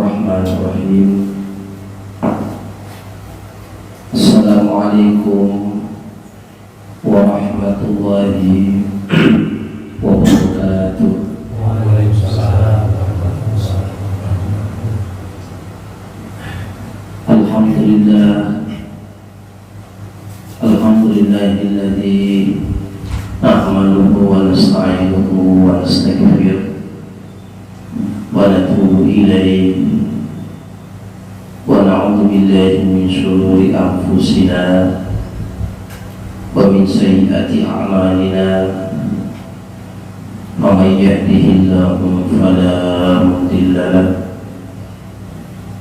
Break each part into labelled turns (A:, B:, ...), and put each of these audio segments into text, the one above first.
A: Bismillahirrahmanirrahim. Assalamualaikum warahmatullahi wabarakatuh.
B: Waalaikumsalam.
A: Alhamdulillahilladzi nahmaduhu wa nasta'inuhu wa nastaghfiruh wa natubu ilaihi wa na'udzu billahi min shururi anfusina wa min sayyiati a'malina. Man yahdihillahu fala mudilla lahu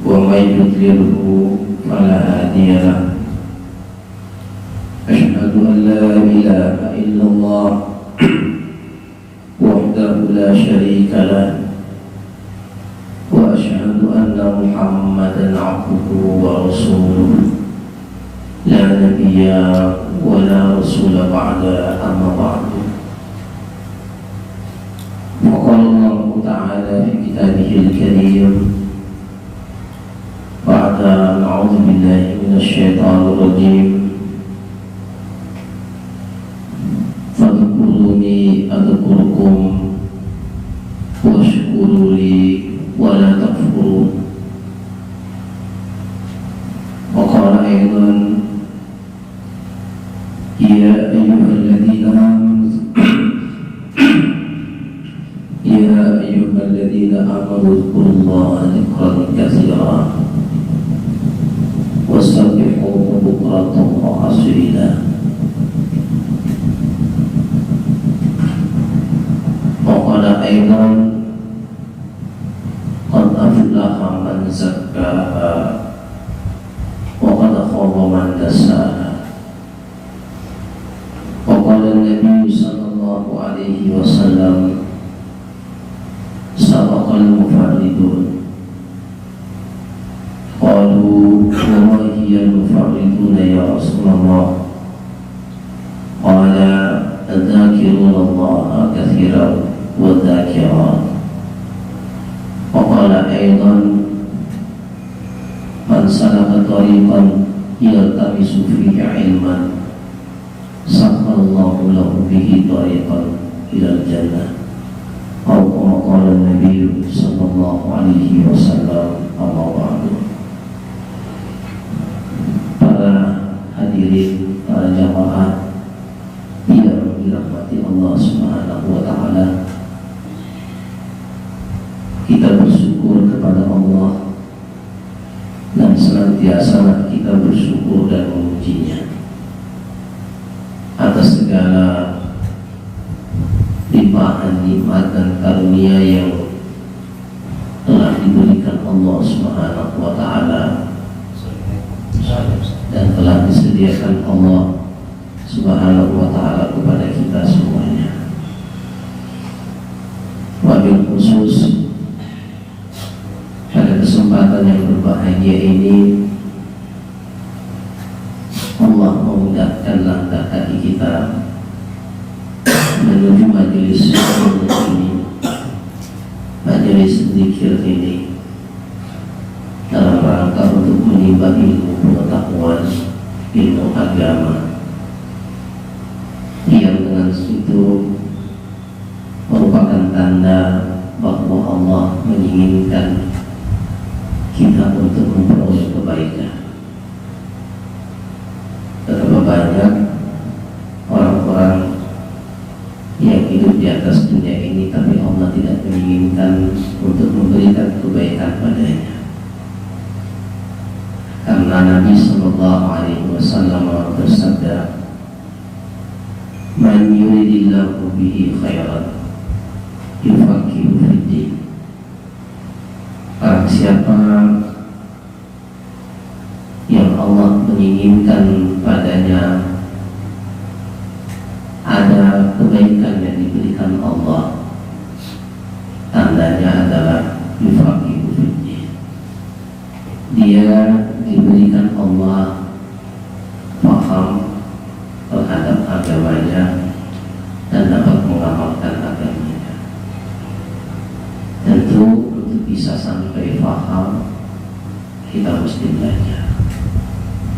A: wa man yudlilhu fala hadiya lahu. Asyhadu an la ilaha illallah wahdahu la syarika lahu wa asyhadu anna Muhammadan abduhu wa rasuluh la nabiyya wa la rasula ba'da, amma ba'du. Qala Allah ta'ala fi kitabihil karim ba'da a'udzu billahi minasy syaithanir rajim. Fadhkuruni adhkurkum washkuru li wa la takfurun. Wa qala aidan ya ayyuhalladzina amanu ya ayyuhalladzina amanu dhkurullaha dzikran katsiran wasabbihuhu bukratan wa asila. Waqala aidan qad aflaha man zakkaha wa qad khaba man dassaha. Waqala an-nabiy sallallahu alaihi wasallam sabaqal mufarridun. Qalu wa ma hiya al-mufarridun ya Rasulullah? Qala adh-dhakiruna Allaha katsiran والذاكرات. وقال أيضا من سلك طريقا يلتمس فيه علما سهل الله له به طريقا إلى الجنة أو كما قال النبي صلى الله عليه وسلم. أما بعد. Para hadirin, para jamaah yang dirahmati Allah Subhanahu wa taala, kita bersyukur kepada Allah dan senantiasa kita bersyukur dan memujinya atas segala limpahan nikmat dan karunia yang telah diberikan Allah Subhanahu wa taala dan telah disediakan Allah Subhanahu wa taala kepada kita semuanya. Wabil khusus pada kesempatan yang berbahagia ini, Allah memudahkan langkah kaki kita menuju majelis ini, majelis zikir ini, dalam rangka untuk menimba ilmu pengetahuan, ilmu agama, yang dengan itu merupakan tanda bahwa Allah menginginkan kita untuk memperoleh kebaikan. Betapa banyak orang-orang yang hidup di atas dunia ini, tapi Allah tidak menginginkan untuk memberikan kebaikan padanya. Karena Nabi Sallallahu Alaihi Wasallam bersabda, "Man yuridillahu bihi khairan yufaqihu fid-din." Barang siapa yang Allah menginginkan padanya ada kebaikan yang diberikan Allah, tandanya adalah yufaqihu fid-din. Dia diberikan Allah paham terhadap agamanya dan dapat mengamalkan agamanya. Tentu untuk bisa sampai paham, kita mesti belajar,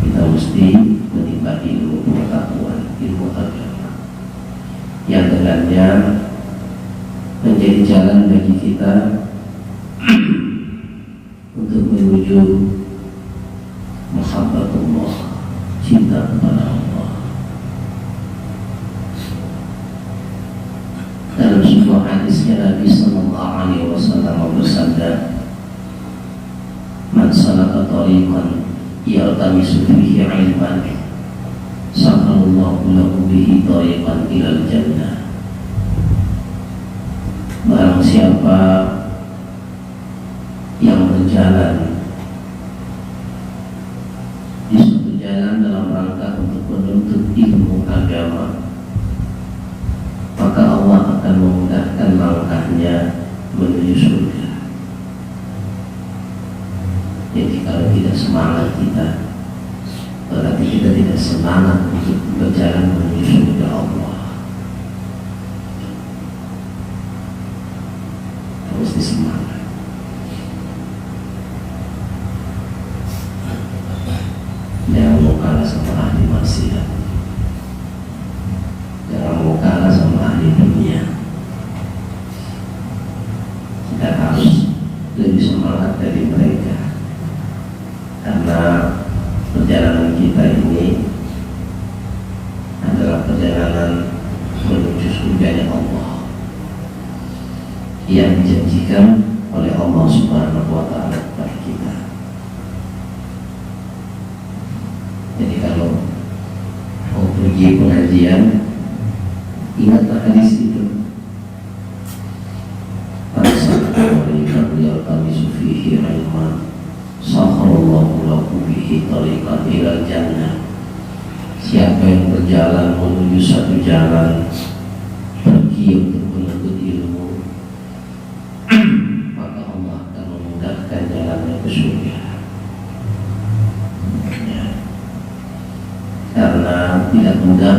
A: kita mesti menimba ilmu pengetahuan, ilmu agama yang dengannya menjadi jalan bagi kita untuk menuju mahabbatullah, cinta kepada Allah. Dalam sebuah hadisnya Nabi Sallallahu Alaihi Wasallam bersabda, "Man salaka tariqan yaltamisu fihi ilman, sahalallahu lahu bihi tariqan ilal jannah." Barang siapa yang berjalan di suatu jalan dalam rangka untuk menuntut ilmu agama, maka Allah akan memudahkan langkahnya menuju surga. Jadi kalau tidak semangat kita, berarti kita tidak semangat untuk berjalan menuju surga Allah. Kita mesti semangat. Jangan mau kalah sama ahli maksiat, jangan mau kalah sama ahli dunia. Kita harus lebih semangat dari mereka, karena perjalanan kita ini adalah perjalanan menuju surganya Allah yang dijanjikan oleh Allah Subhanahu wa Ta'ala kepada kita. Jadi kalau mau pergi pengajian, ingatlah hadis itu. Yaltamisu fihi ilman, sahalallahu lahu bihi tariqan ilal jannah. Siapa yang berjalan menuju satu jalan, pergi untuk menuntut ilmu, maka Allah akan memudahkan jalannya ke surga. Ya. Karena tidak mudah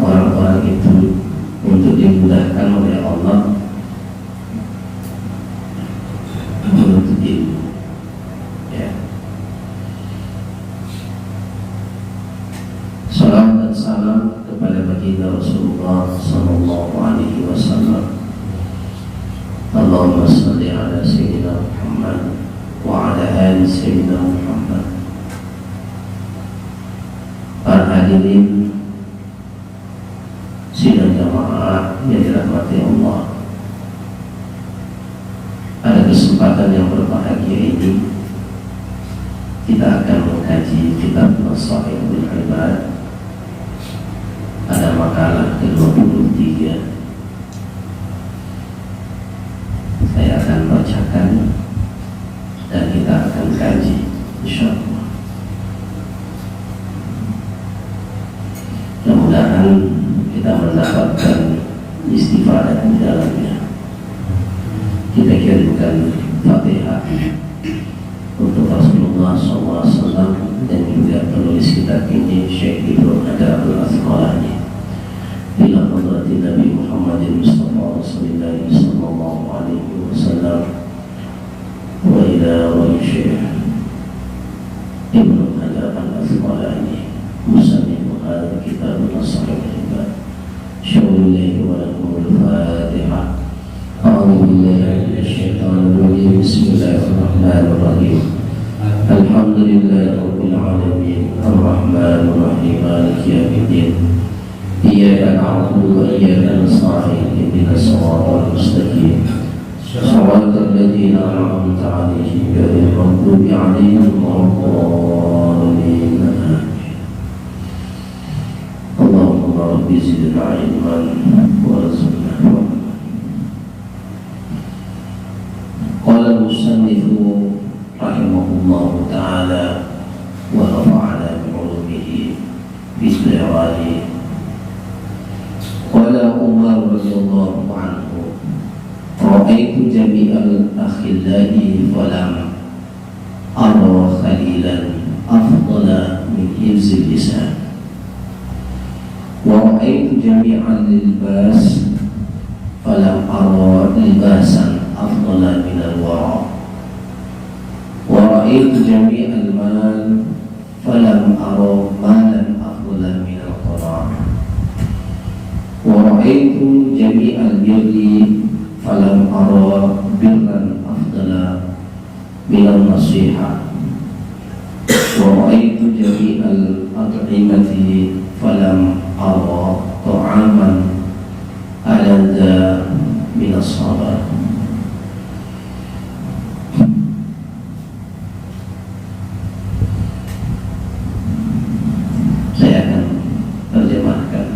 A: orang-orang itu untuk dimudahkan oleh Allah menuntut ilmu. Ya. Salam dan salam kepada baginda Rasulullah Sallallahu Alaihi Wasallam. Allahumma salli ala Sayyidina Muhammad wa ala ali Sayyidina Muhammad. Para hadirin sidang jamaah yang dirahmati Allah, pada kesempatan yang berbahagia ini kita akan mengkaji kitab Nasaihul Ibad pada makalah ke-23. Saya akan bacakan dan kita akan kaji insyaallah. Mudah-mudahan kita mendapatkan istifadah di dalamnya. Kita kirimkan Fatihah untuk Rasulullah SAW dan juga penulis kitab ini, Syekh Ibnu Hajar Al-Asqalani, ila hadratin Nabi Muhammad Mustafa sallallahu alaihi wasallam wa ila wali Syekh Ibnu Hajar Al-Asqalani musannif hadha kitab Nasaihul Ibad. Syaulillahi wa lahumul Fatihah. أعوذ بالله من الشيطان الرجيم. بسم الله الرحمن الرحيم. الحمد لله رب العالمين الرحمن الرحيم مالك يوم الدين. إياك نعبد وإياك نستعين اهدنا الصراط المستقيم صراط الذين أنعمت عليهم غير المغضوب عليهم ولا الضالين. اللهم رب زدنا علما وارزقنا فهما. قال المصنف رحمه الله تعالى ونفعنا بعلومه بالدعوان. قال عمر رضي الله عنه: رأيت جميع الأخلاء فلم أرى خليلا أفضل من حفظ اللسان، ورأيت جميع اللباس فلم أرى لباسا أفضل من الورع. ra'aitu jami'al mal falam ara malan afdala min al-qanaah wa ra'aitu jami'al birri falam ara birran afdala min an-nasihah wa ra'aitu jami'al at'imati falam ara ta'aman aladza min as-sabar. Saya akan terjemahkan.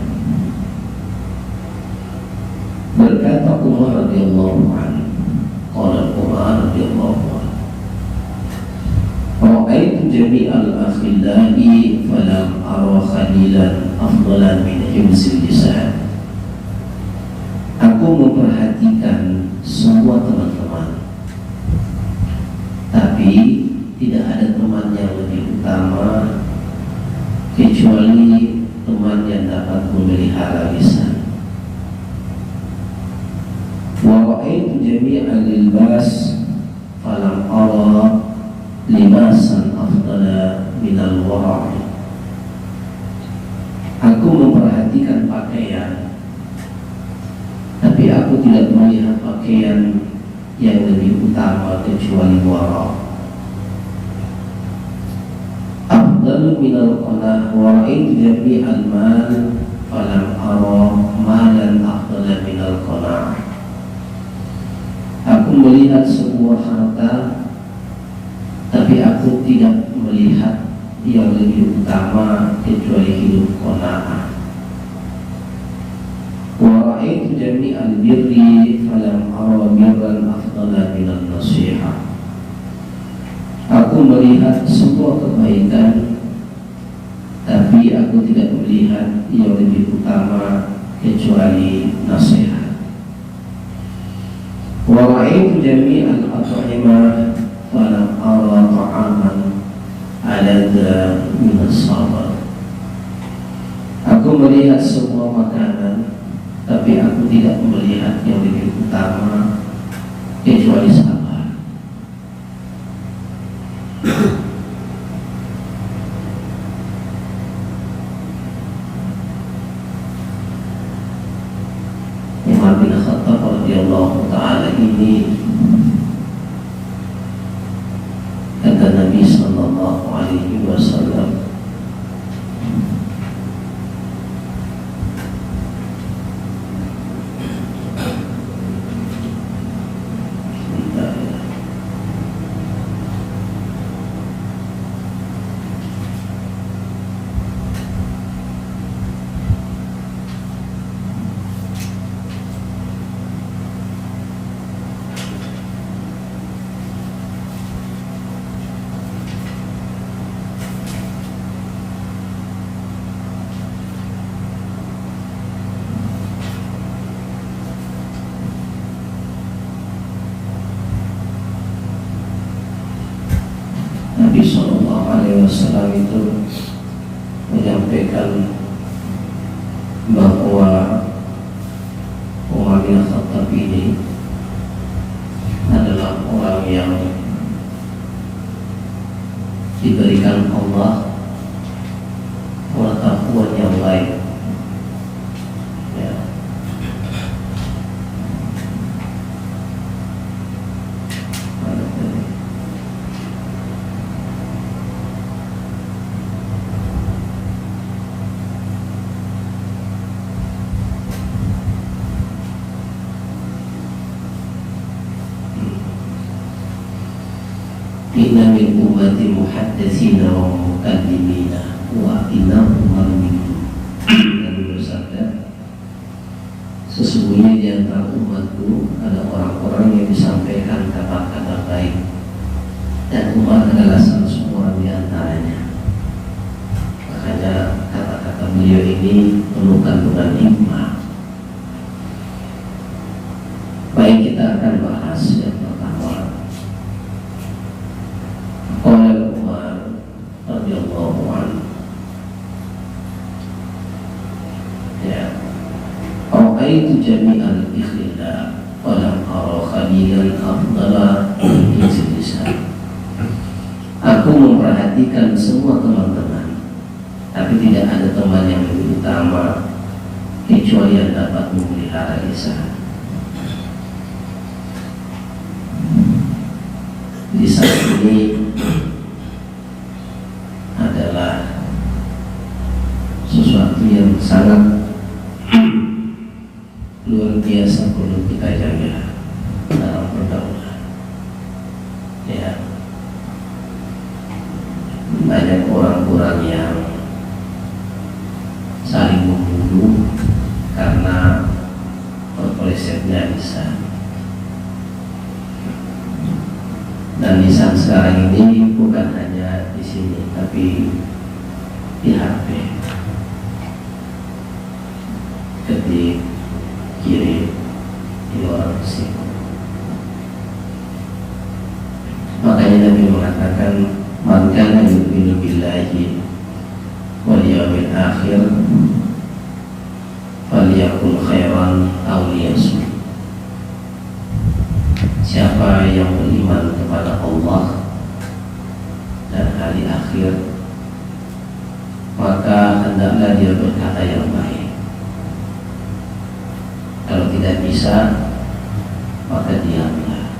A: Berkata Umar radhiyallahu anhu, qala Umar radhiyallahu anhu, ra'aitu jami'al akhilla'i falam ara khalilan afdalan min himzil lisan. Aku memperhatikan semua teman-teman, tapi tidak ada teman yang lebih utama kecuali teman yang dapat memelihara lisan. Wa ra'aitu jami'al libas falam ara libasan afdala minal wara'. Aku memperhatikan pakaian, tapi aku tidak melihat pakaian yang lebih utama kecuali wara'. Afdalu minal qanaah wa ra'aitu jami'al mal falam ara malan afdala minal qanaah. Aku melihat sebuah harta, tapi aku tidak melihat yang lebih utama kecuali hidup qanaah. Wa ra'aitu jami'al birri falam ara birran afdala minan nasihah. Aku melihat sebuah kebaikan, tapi aku tidak melihat yang lebih utama kecuali nasihat. Wa ra'aitu jami'al at'imah falam ara ta'aman aladza min as-sabar. Aku melihat semua makanan, tapi aku tidak melihat yang lebih utama kecuali sabar. Umar bin Khattab radhiyallahu ta'ala ini, kata Nabi sallallahu alaihi wasallam, Nabi Sallallahu Alaihi Wasallam itu menyampaikan bahwa Umar bin Khattab ini adalah orang yang diberikan Allah pengetahuan yang baik, ya. Inna min ummati muhadditsina wa mukallimina wa inna Umar minhum. Nabi bersabda, sesungguhnya di antara umatku ada orang-orang yang disampaikan kata-kata baik, dan Umar adalah salah seorang di antaranya. Makanya kata-kata beliau ini penuh kandungan hikmah. Baik, kita akan bahas yang pertama. Qala Umar radhiyallahu anhu, ya, ra'aitu jami'al ikhtilaf falam ara khalilan afdala min lisan. memperhatikan semua teman-teman, tapi tidak ada teman yang lebih utama kecuali yang dapat memelihara lisan. Lisan ini adalah sesuatu yang sangat luar biasa perlu kita jaga dalam pergaulan. Ya, banyak orang-orang yang saling membunuh karena terpelesetnya lisan. Dan lisan sekarang ini bukan hanya di sini, tapi di HP, ketik, kirim, di orang musik. Makanya Nabi mengatakan, man kana yu'minu billahi wal yawmil akhir falyakul khairan aw liyasmut. Siapa yang beriman kepada Allah dan hari akhir, maka hendaklah dia berkata yang baik. Kalau tidak bisa, maka diamlah,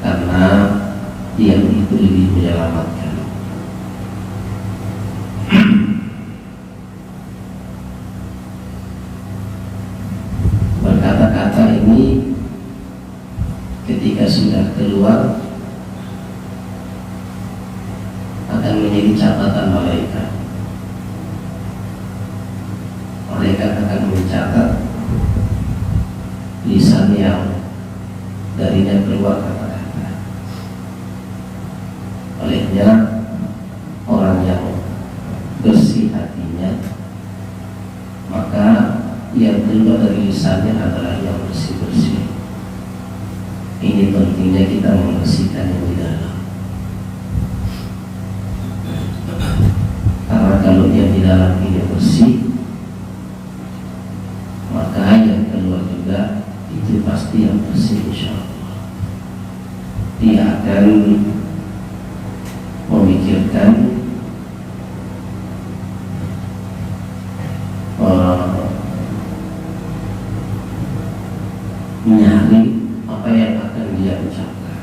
A: karena diam itu lebih menyelamatkan. Berkata-kata ini ketika sudah keluar akan menjadi catatan malaikat. Malaikat akan mencatat lisan yang darinya keluar kata-kata. Olehnya orang yang bersih hatinya, maka yang keluar dari lisannya adalah yang bersih-bersih. Ini pentingnya kita membersihkan yang di dalam. Karena kalau yang di dalam ini bersih, maka yang keluar juga itu pasti yang bersih, insya Allah. Dia akan memikirkan menyari apa yang akan dia ucapkan.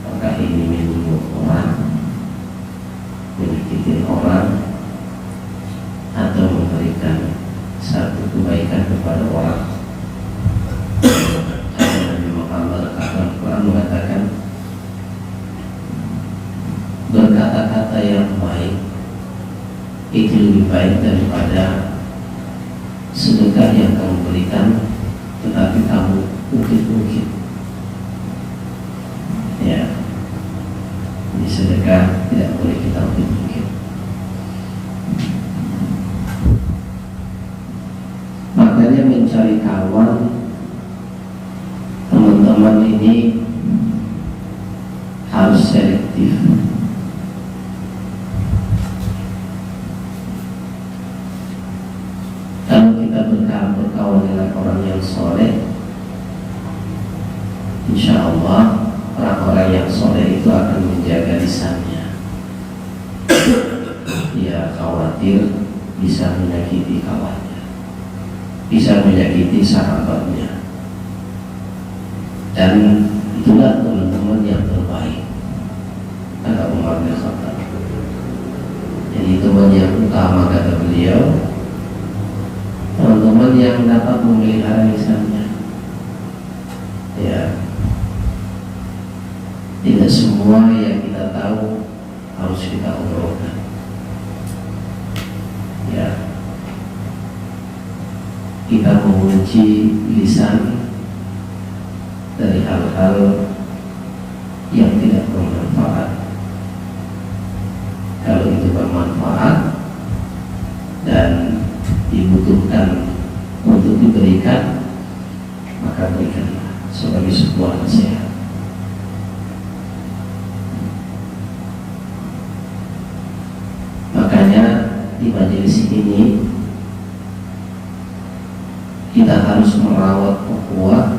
A: Apakah ini menyinggung orang, menyakitin orang, atau memberikan satu kebaikan kepada orang. Nabi Muhammad Al-Quran mengatakan, berkata-kata yang baik itu lebih baik daripada sedekah yang kamu berikan tetapi kamu ungkit-ungkit. Ya, ini sedekah tidak boleh kita ungkit-ungkit. Makanya mencari kawan, teman-teman ini harus selektif. Kalau kita berkawan dengan orang yang soleh, insya Allah orang-orang yang soleh itu akan menjaga lisannya. Dia khawatir bisa menyakiti kawannya, bisa menyakiti sahabatnya. Dan itulah teman-teman yang terbaik, kata Umar bin Khattab. Jadi teman yang utama, kata beliau, teman-teman yang dapat memelihara lisannya. Ya, tidak semua yang kita tahu harus kita obrolkan. Ya, kita mengunci lisan dari hal-hal yang tidak bermanfaat. Kalau itu bermanfaat dan dibutuhkan untuk diberikan, maka berikanlah sebagai sebuah nasihat. Makanya di majelis ini kita harus merawat ukhuwah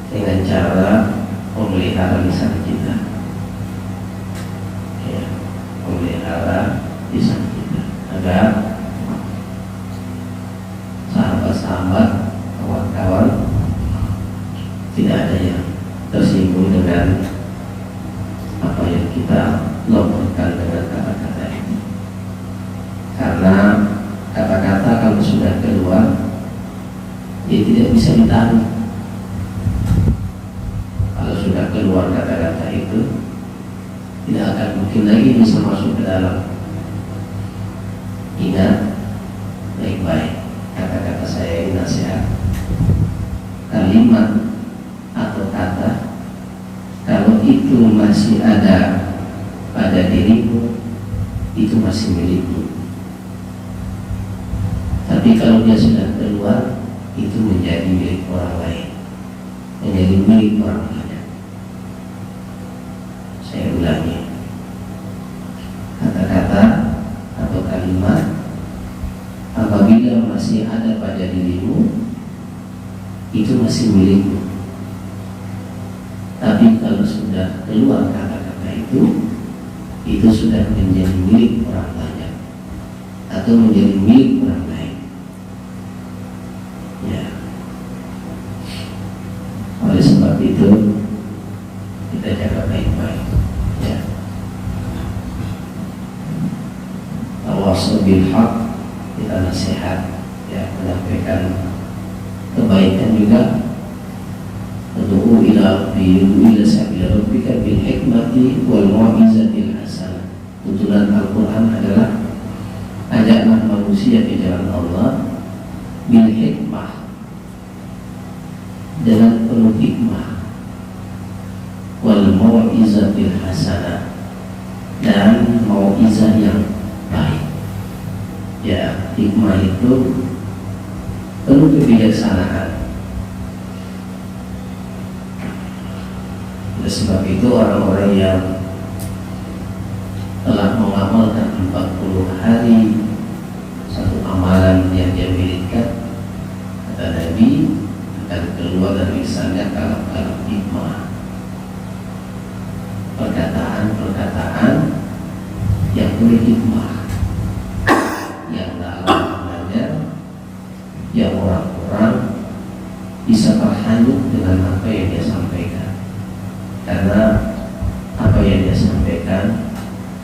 A: dengan cara memelihara lisan kita. antara lisan kita, agar sahabat-sahabat, kawan-kawan tidak ada yang tersinggung dengan apa yang kita lontarkan dengan kata-kata ini. Karena kata-kata kalau sudah keluar, dia tidak bisa ditahan. Kalau sudah keluar kata-kata itu, tidak akan mungkin lagi bisa masuk ke dalam. Ingat baik-baik kata-kata saya ini nasihat. Kalimat atau kata, kalau itu masih ada pada dirimu, itu masih milikmu. Tapi kalau dia sudah keluar, itu menjadi milik orang lain, menjadi milik orang banyak. Saya ulangi, kata-kata atau kalimat apabila masih ada pada dirimu, itu masih milikmu. Tapi kalau sudah keluar kata-kata itu sudah menjadi milik orang banyak atau menjadi milik orang lain. Ya. Oleh sebab itu kita jaga baik-baik. Ya. Tawassul bil haq, kita nasihat, ya, menyampaikan kebaikan juga. Ud'u ila rabbi, ud'u ila sabila rabbika bil hikmati wal mau'izatil hasanah. Tuntunan Al-Quran adalah ajaklah manusia ke jalan Allah bil hikmah, dengan penuh hikmah, wal mau'izatil hasanah, dan mau'izah yang baik. Ya, hikmah itu penuh kebijaksanaan. Oleh sebab itu orang-orang yang telah mengamalkan 40 hari satu amalan yang dia miliki, kata Nabi, akan keluar dari lisannya kalam-kalam hikmah, perkataan-perkataan yang penuh hikmah, yang dalam maknanya yang orang-orang bisa terhanyut dengan apa yang dia sampaikan. Karena apa yang dia sampaikan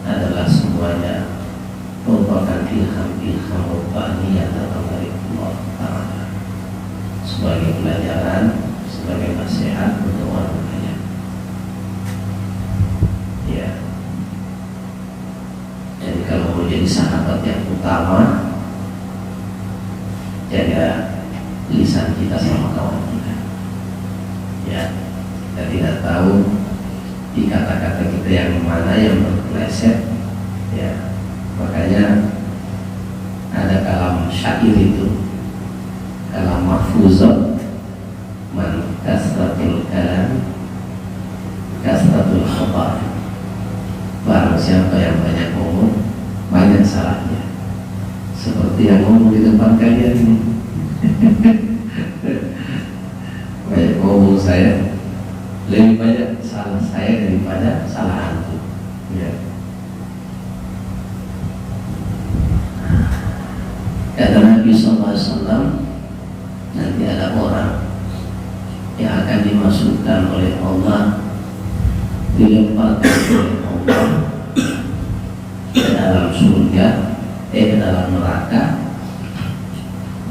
A: adalah semuanya merupakan ilham Rabbani yang datang dari Allah Ta'ala, sebagai pelajaran, sebagai nasihat untuk orang banyak. Ya. Jadi kalau mau jadi sahabat yang utama, jaga lisan kita sama kawan kita. Ya. Kita tidak tahu di kata-kata kita yang mana yang berpeleset, ya. Makanya ada kalam syair itu, kalam mahfuzat, man kasratul kalam kasratul khabar. Barang siapa yang banyak ngomong, banyak salahnya. Seperti yang ngomong di depan kalian ini. Banyak ngomong saya, lebih banyak salah saya daripada salah antum. Ya. Kata Nabi SAW, nanti ada orang yang akan dimasukkan oleh Allah, dilemparkan oleh Allah ke dalam surga, ke dalam neraka,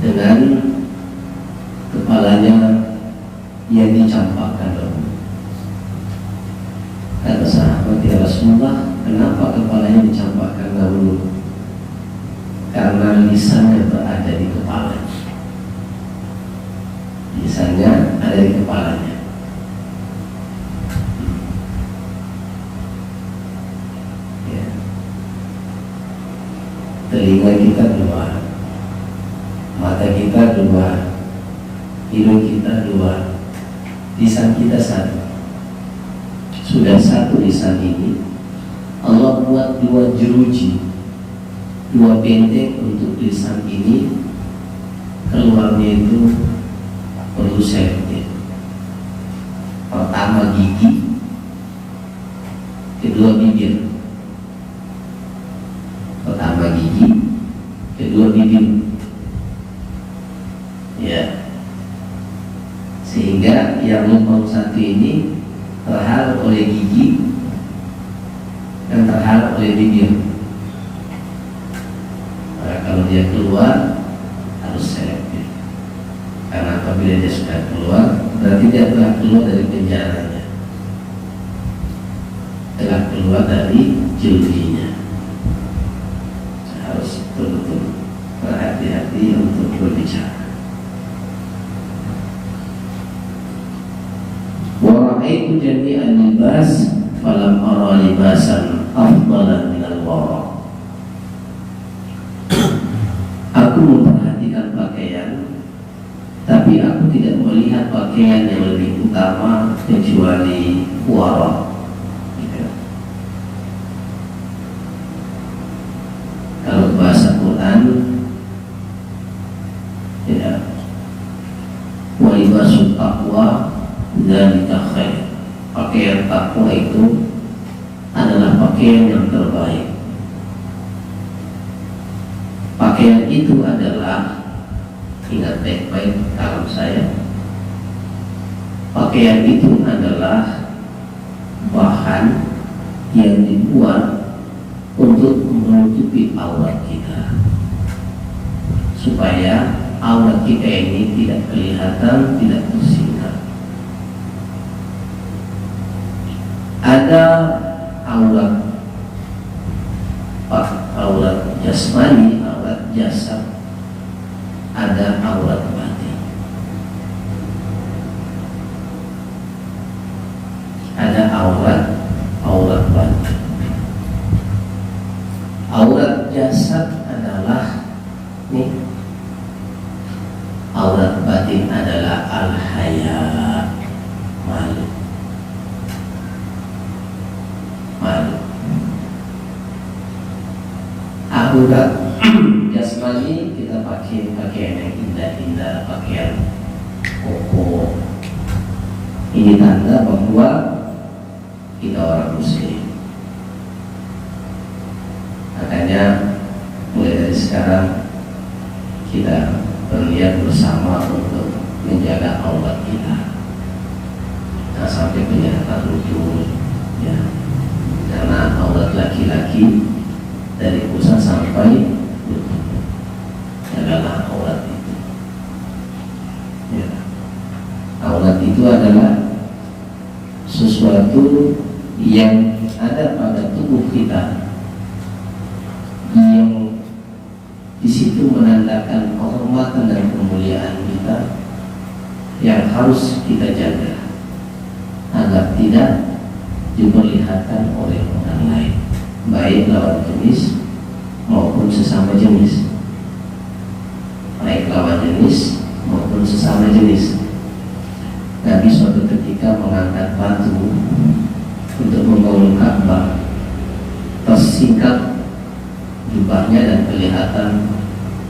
A: dengan kepalanya yang dicampakkan dahulu. Kata sahabat, ya Rasulullah, kenapa kepalanya dicampakkan dahulu? Karena lisannya berada di kepala. Lisannya ada di kepalanya. Ya. Telinga kita dua, mata kita dua, hidung kita dua, lisan kita satu. Sudah satu lisan ini, Allah buat dua jeruji, dua benteng untuk lisan ini. Keluarnya itu perlu safety. Pertama gigi, kedua bibir. Supaya yang lubang satu ini terhalang oleh gigi dan terhalang oleh bibir. Nah, kalau dia keluar harus selektif, karena apabila dia sudah keluar berarti dia telah keluar dari penjaranya, telah keluar dari jauhinya. Harus betul-betul berhati-hati untuk berbicara. Wa ra'aitu jami'an libas falam ara libasan afdalan minal wara. Aku memperhatikan pakaian, tapi aku tidak melihat pakaian yang lebih utama kecuali wara. Kalau bahasa Quran, ya, wa libasul taqwa dzalika khair. Pakaian takwa itu adalah pakaian yang terbaik. Pakaian itu adalah, ingat baik-baik kalam saya, pakaian itu adalah bahan yang dibuat untuk menutupi aurat kita, supaya aurat kita ini tidak kelihatan, tidak tersingkap. Ada aurat jasmani, aurat jasad, ada aurat batin. Ada aurat batin. Aurat jasad adalah nih, aurat batin adalah al-haya, malu. Aurat jasmani kita pakai pakaian yang indah-indah, pakaian koko. Ini tanda bahwa kita orang muslim. Makanya mulai dari sekarang kita berniat bersama untuk menjaga aurat kita. Nah, sampai penjahatan rujul, ya. Karena aurat laki-laki dari pusat sampai lutut, jagalah aurat itu. Ya. Aurat itu adalah sesuatu yang ada pada tubuh kita, yang di situ menandakan kehormatan dan kemuliaan kita, yang harus kita jaga agar tidak diperlihatkan oleh orang lain, baik lawan jenis maupun sesama jenis, baik lawan jenis maupun sesama jenis. Nabi suatu ketika mengangkat batu untuk membangun Ka'bah, tersingkap jubahnya dan kelihatan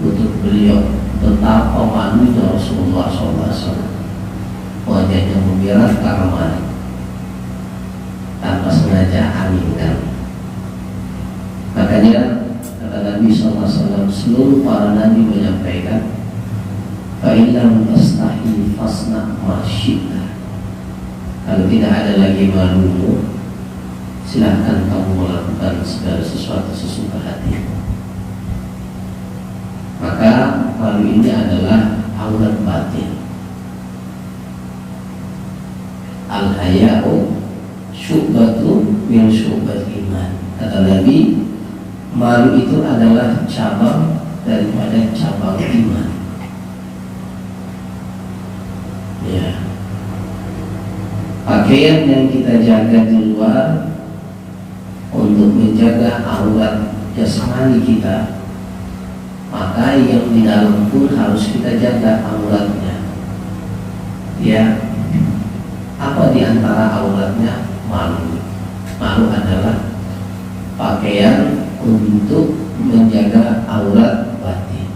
A: lutut beliau. Betapa malunya Rasulullah SAW, wajahnya memerah karena malu, tanpa sengaja aminkan. Makanya kata Nabi SAW, seluruh para nabi menyampaikan, fa'ilam tastahi fasna ma syi'ta. Kalau tidak ada lagi malumu, silahkan kamu melakukan segala sesuatu sesuka hatimu. Maka malu ini adalah aurat batin. Al-haya'u syu'batu min syu'bat iman. Kata Nabi, malu itu adalah cabang daripada cabang iman. Ya. Pakaian yang kita jaga di luar untuk menjaga aurat jasmani kita, maka yang di dalam pun harus kita jaga auratnya. Ya. Apa di antara auratnya? Malu. Malu adalah pakaian untuk menjaga aurat batin.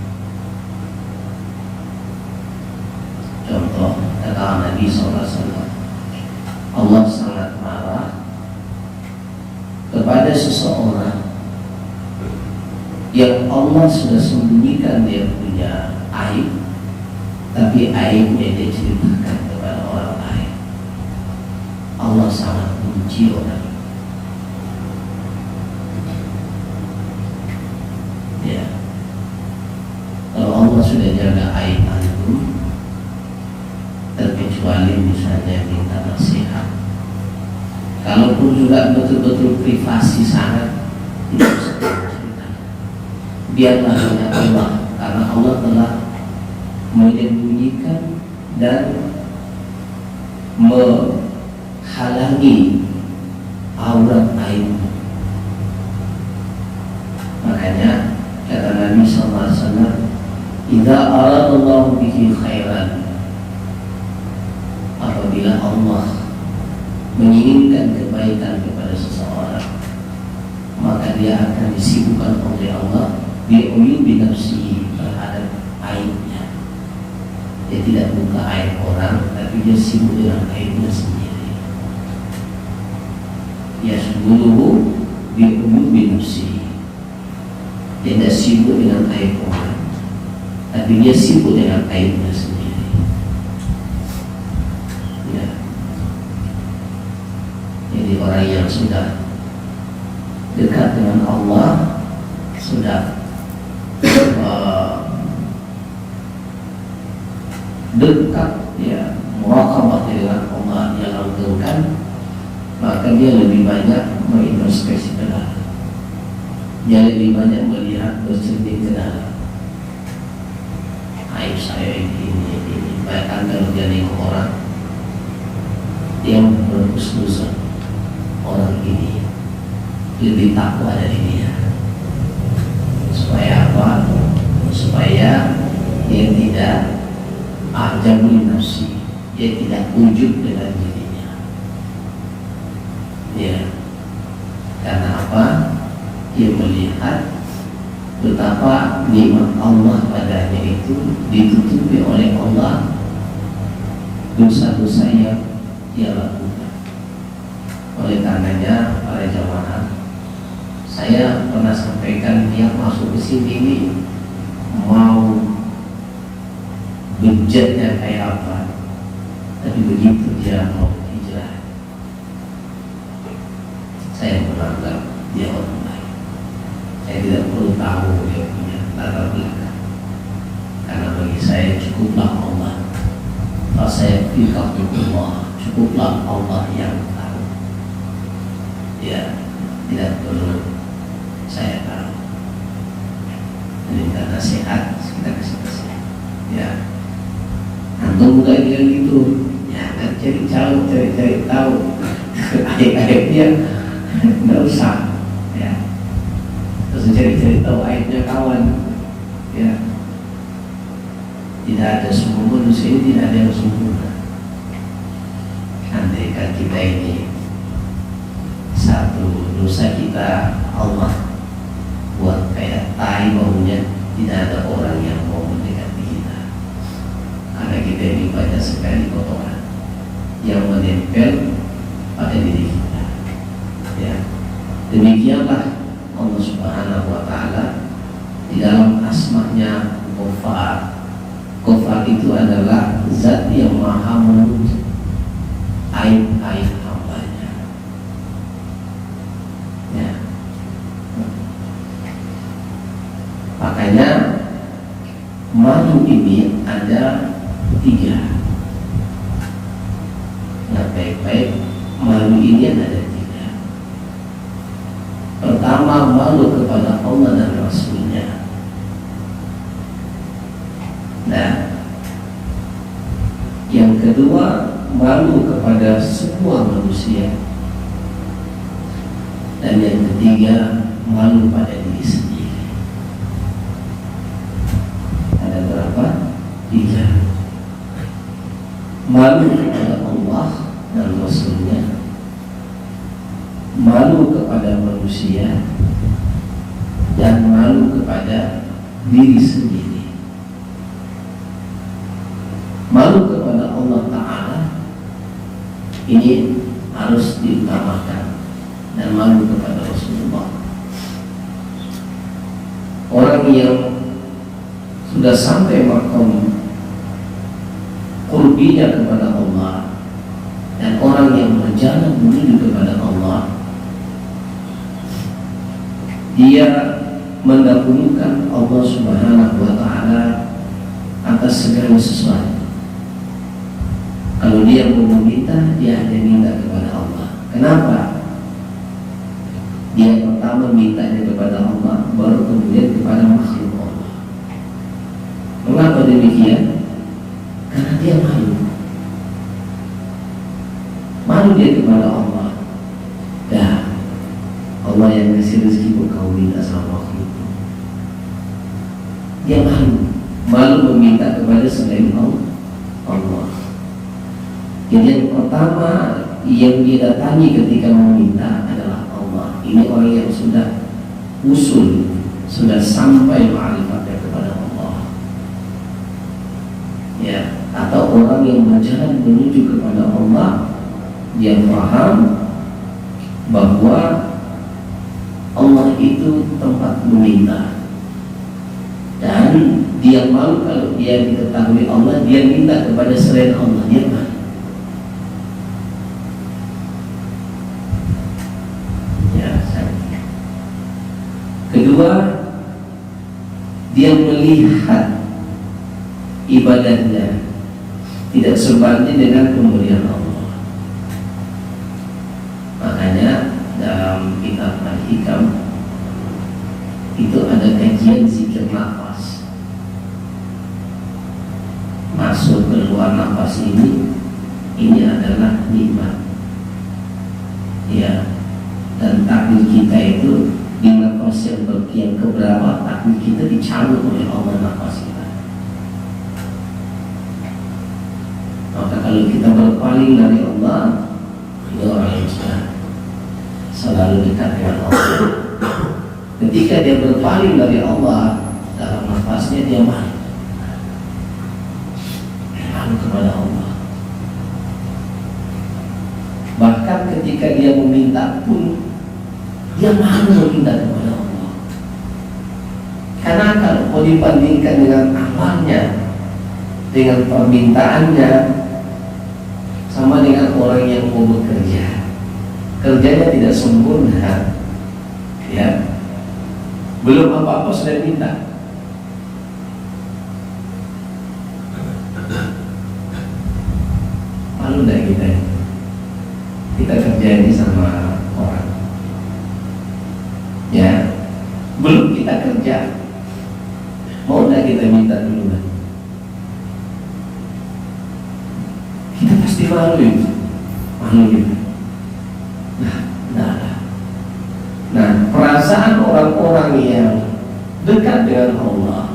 A: Contoh kata Nabi SAW, Allah sangat marah kepada seseorang yang Allah sudah sembunyikan dia punya aib, tapi aibnya dia ceritakan kepada orang lain. Allah sangat benci orang. Ya, kalau Allah sudah jaga aib antum, terkecuali misalnya minta nasihat. Kalaupun juga betul-betul privasi sangat, tidak usah ceritakan. Biarlah hanya Allah, karena Allah telah menyembunyikan dan menghalangi aurat aibmu. Makanya kata Nabi SAW, "Idza aradallahu bihi khairan," apabila Allah menginginkan kebaikan kepada seseorang, maka dia akan disibukkan oleh Allah bi'uyubi nafsihi, terhadap aibnya. Dia tidak buka aib orang, tapi dia sibuk dengan aibnya sendiri. Yasbuluhu bi'uyubi nafsihi. Dia tidak sibuk dengan aib orang, tapi dia sibuk dengan aibnya sendiri. Ya. Jadi orang yang sudah dekat dengan Allah, sudah dekat, ya, muraqabah dengan Allah yang langgengkan, maka dia lebih banyak mengintrospeksi ke dalam. Dia lebih banyak melihat, bercermin ke dalam. Aib saya ini. Bahkan kalau dia nengok orang, dia berhusnuzon, orang ini lebih takwa dari dia. Supaya apa? Supaya dia tidak ajabul nafsi, dia tidak ujub dengan dirinya. Ya, karena apa? Dia melihat betapa nikmat Allah padanya itu ditutupi oleh Allah dosa-dosa yang dia lakukan. Oleh karenanya para jamaah, saya pernah sampaikan, dia masuk ke sini ini mau bejatnya kayak apa, tapi begitu dia mau hijrah, saya menganggap dia orang baik. Saya tidak perlu tahu dia punya latar belakang, karena bagi saya cukuplah Allah. Kalau saya fikah Allah, cukuplah Allah yang tahu. Ya, tidak perlu saya tahu. Minta nasihat, kita kasih nasihat. Ya, antum bukan bilang gitu. Ya, cari tahu. Aib-aibnya nggak usah. Ya, terus cari tahu aibnya kawan. Ya, tidak ada semua manusia ini, tidak ada yang sempurna. Andaikan kita ini satu dosa kita, Allah buat kayak tai baunya, tidak ada orang yang mau mendekati kita, karena kita ini banyak sekali kotoran yang menempel pada diri kita. Ya, demikianlah Allah Subhanahu wa Ta'ala di dalam asma-Nya Ghafar. Ghafar itu adalah zat yang maha menutup aib-aib hambanya. Ya. Makanya malu ini ada 3. Yang baik-baik, malu ini ada 3. Pertama, malu kepada Allah dan Rasulnya. Nah, yang kedua, malu kepada semua manusia. Dan yang ketiga, malu pada diri sendiri. Ada berapa? 3. Malu kepada Allah dan Rasulnya, malu kepada manusia, dan malu kepada diri sendiri. Malu kepada Allah Ta'ala ini harus diutamakan, dan malu kepada Rasulullah. Orang yang sudah sampai makom qurbinya kepada Allah, dan orang yang berjalan menuju kepada Allah, dia mendahulukan Allah Subhanahu wa Ta'ala atas segala sesuatu. Kalau dia mau meminta, dia hanya minta kepada Allah. Kenapa? Dia pertama mintanya kepada Allah, baru kemudian kepada makhluk Allah. Mengapa demikian? Karena dia malu. Malu dia kepada Allah. Dah, Allah yang ngasih rezeki kok kau minta sama makhluk. Dia malu. Malu meminta kepada selain Allah. Jadi yang pertama yang dia datangi ketika meminta adalah Allah. Ini orang yang sudah usul, sudah sampai ma'rifatnya kepada Allah. Ya, atau orang yang berjalan menuju kepada Allah, dia paham bahwa Allah itu tempat meminta. Dan dia malu kalau dia diketahui Allah, dia minta kepada selain Allah, dia malu. Kedua, dia melihat ibadahnya tidak sebanding dengan kemuliaan Allah. Makanya dalam kitab Al-Hikam itu ada kajian zikir nafas. Masuk keluar nafas ini adalah nikmat. Ya, dan takdir kita itu di nafas yang keberapa, takdir kita dicabut oleh Allah nafas kita. Maka kalau kita berpaling dari Allah, itu orang yang sudah selalu dekat dengan Allah. Ketika dia berpaling dari Allah, dalam nafasnya dia malu kepada Allah. Bahkan ketika dia meminta pun, dia malu meminta kepada Allah. Karena kalau mau dibandingkan dengan amalnya, dengan permintaannya, sama dengan orang yang mau bekerja, kerjanya tidak sempurna, ya, belum apa-apa sudah minta. Malu tidak kita kerja ini sama orang, ya, belum kita kerja, mau tidak kita minta duluan? Kita pasti malu gitu. Nah, perasaan orang-orang yang dekat dengan Allah,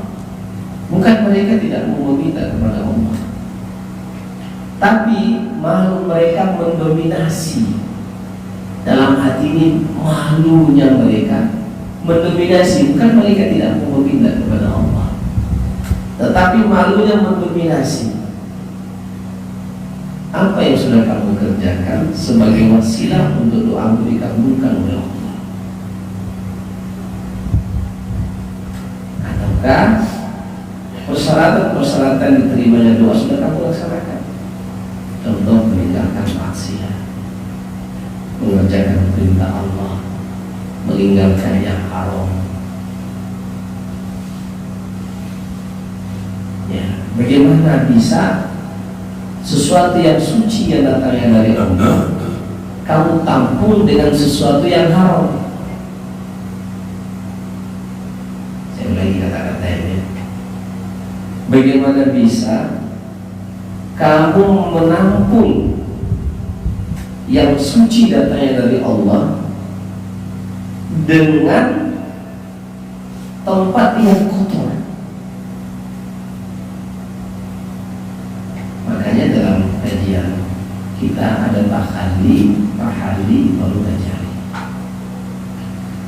A: bukan mereka tidak mau meminta kepada Allah, tapi malu mereka mendominasi. Dalam hati ini malunya mereka mendominasi, bukan mereka tidak mau meminta kepada Allah, tetapi malunya mendominasi. Apa yang sudah kamu kerjakan sebagai wasilah untuk doamu dikabulkan oleh Allah? Ataukah persyaratan diterimanya doa sudah kamu laksanakan? Contoh, meninggalkan maksiat, mengerjakan perintah Allah, meninggalkan yang haram. Ya, bagaimana bisa sesuatu yang suci yang datangnya dari Allah kamu tampung dengan sesuatu yang haram? Saya ulangi kata-kata ini. Bagaimana bisa kamu menampung yang suci datangnya dari Allah dengan tempat yang kotor? Makanya dalam kajian kita ada tahalli, baru tajari.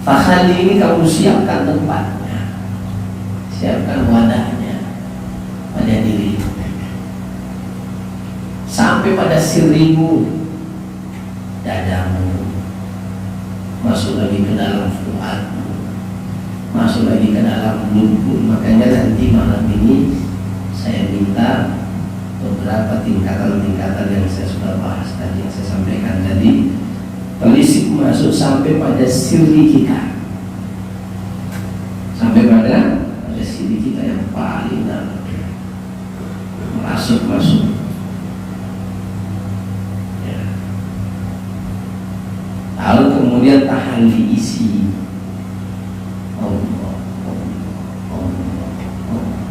A: Tahalli ini kamu siapkan tempatnya, siapkan wadahnya pada diri, sampai pada sirimu, dadamu, masuk lagi ke dalam fuadmu, masuk lagi ke dalam lubuk. Makanya nanti malam ini saya minta beberapa tingkatan yang saya sudah bahas tadi, yang saya telisik masuk sampai pada sirri kita, sampai pada sirri kita yang paling dalam, masuk ya. Lalu kemudian tahan diisi Allah,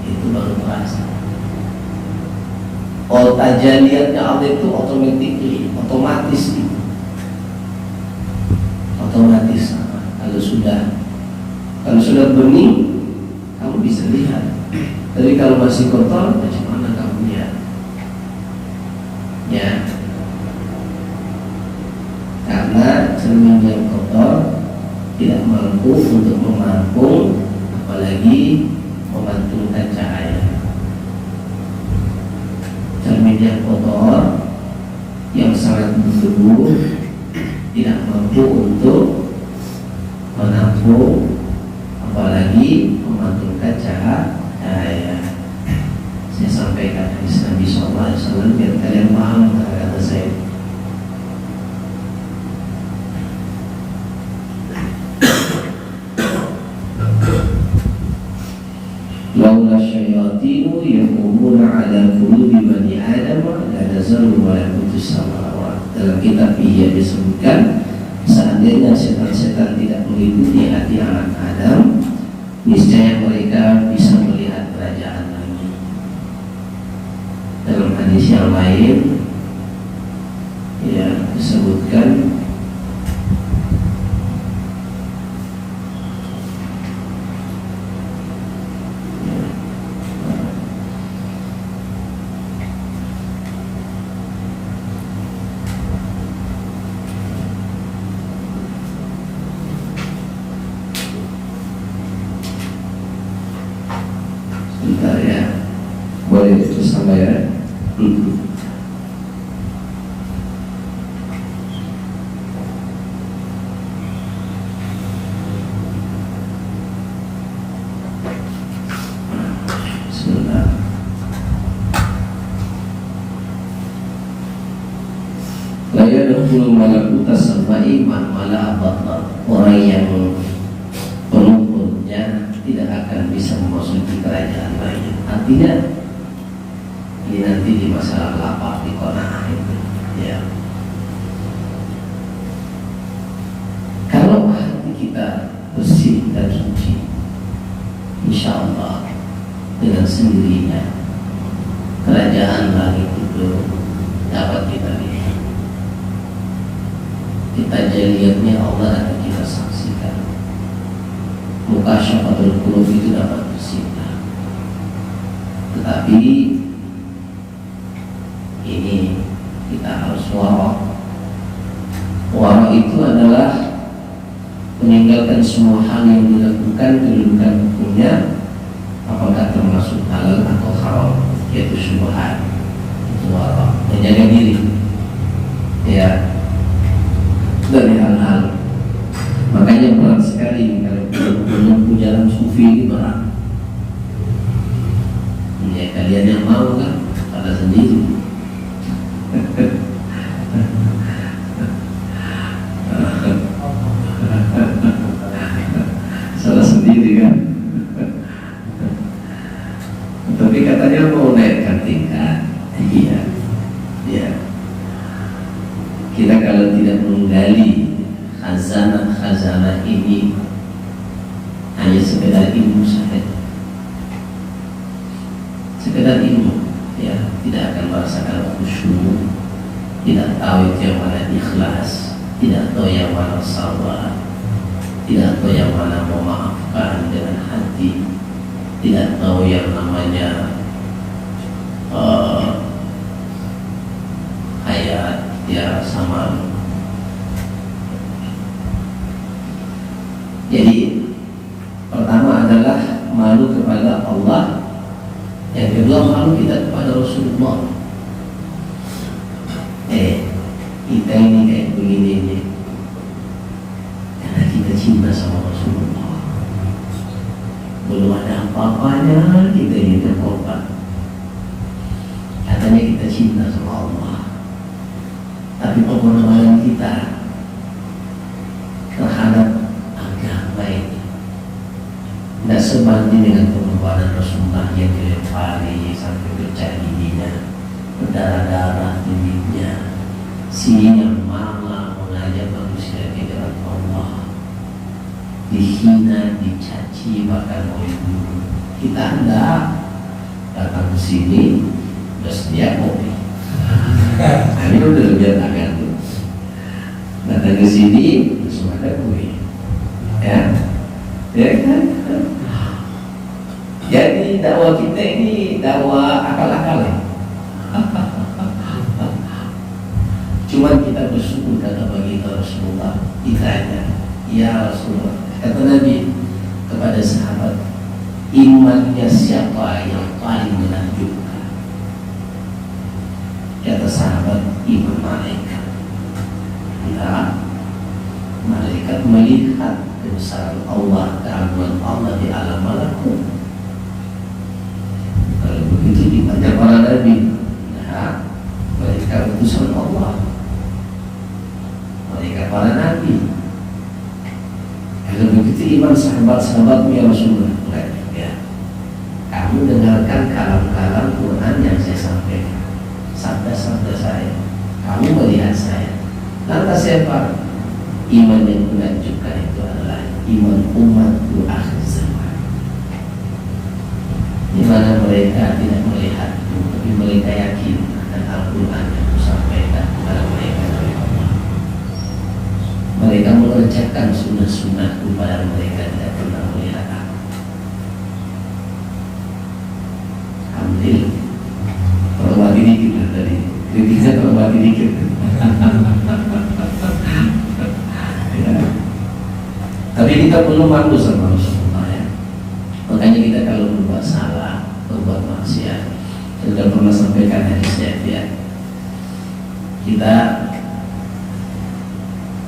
A: itu baru terasa. Tajaliatnya Allah itu otomatis gitu. Otomatis. Kalau sudah bening, kamu bisa lihat. Tapi kalau masih kotor, macam mana kamu lihat? Ya, karena cermin yang kotor tidak mampu untuk menampung, apalagi memantulkan cahaya. Cermin yang kotor, yang sangat berdebu, tidak mampu untuk menampung, apalagi memantulkan cahaya. Saya sampaikan hadis Nabi SAW biar kalian paham kata saya. Laula syayatinu yaqumuna ala qulubi bani Adam la nazalu malakutus samawat. Dalam kitab Ihya disebutkan, seandainya setan-setan tidak mengikuti hati anak Adam, niscaya mereka bisa melihat kerajaan langit. Dalam hadis yang lain, ya disebutkan sebentar ya, boleh terus sama ya. Sebentar. Laya dahulu malakutas samai man malah batal. Orang yang penuntutnya tidak akan bisa memasuki kerajaan lain. Artinya ini nanti di masalah lapar di Qanaah itu, ya. Kalau hati kita bersih dan suci, insya Allah dengan sendirinya kerajaan langit itu dapat kita lihat. Kita jaliatnya Allah akan kita saksikan. Mukasyafatul qulub itu dapat bersihkan. Tetapi ini kita harus wara. Wara itu adalah meninggalkan semua hal yang dilakukan kedudukan hukumnya, apakah termasuk halal atau haram, yaitu syubhat. Itu wara, menjaga diri ya dari hal-hal. Makanya berat sekali kalau menempuh jalan sufi ini berat. Ya kalian yang mau kan pada sendiri. Salah sendiri kan. Tapi katanya mau naikkan tingkat. Iya, ya. Kita kalau tidak menggali khazanah ini hanya sekedar ilmu saja, sekedar ilmu, ya, tidak akan merasakan khusyuk, tidak tahu itu yang mana ikhlas, tidak tahu yang mana sabar, tidak tahu yang mana memaafkan dengan hati, tidak tahu yang namanya hayat, ya, sama. Jadi pertama adalah malu kepada Allah, yang kedua malu kita kepada Rasulullah. Kita ini kayak begini nih karena kita cinta sama Rasulullah. Belum ada apa-apanya kita ini berkorban. Katanya kita cinta sama Allah, tapi pengorbanan kita tidak sebanding dengan pengorbanan Rasulullah yang dilempari sampai pecah giginya, berdarah-darah giginya, siang malam mengajak manusia ke jalan Allah, dihina, dicaci, bahkan oleh guru. Kita tidak datang ke sini udah sedia kopi. Ini udah lebih tangan tuh. Datang ke sini langsung ada kue, ya kan? Jadi dakwah kita ini dakwah akal-akal ya. Cuman kita bersyukur kata baginda Rasulullah, ditanya, ya Rasulullah, kata Nabi kepada sahabat, imannya siapa yang paling menakjubkan? Kata sahabat, iman malaikat. Ya, malaikat melihat kebesaran Allah, keagungan Allah di alam malakut. Kalau begitu ditanya para nabi, ya, malaikat utusan Allah, malaikat para nabi. Kalau begitu iman sahabat-sahabatmu ya Rasulullah. Ya, kamu dengarkan kalam-kalam Quran yang saya sampaikan, sabda-sabda saya, kamu melihat saya. Lantas siapa? Iman yang menakjubkan itu adalah iman umatku akhir zaman, di mana mereka tidak melihatku, tapi mereka yakin akan Al-Quran yang kusampaikan kepada mereka dari Allah. Mereka mengerjakan sunnah-sunnahku pada mereka tidak pernah melihat aku. Alhamdulillah. Terobati dikit lah tadi, kritiknya terobati dikit. Ya. Tapi kita perlu malu sama Rasulullah ya. Makanya kita kalau berbuat salah, berbuat maksiat, sudah pernah sampaikan hadisnya ya. Kita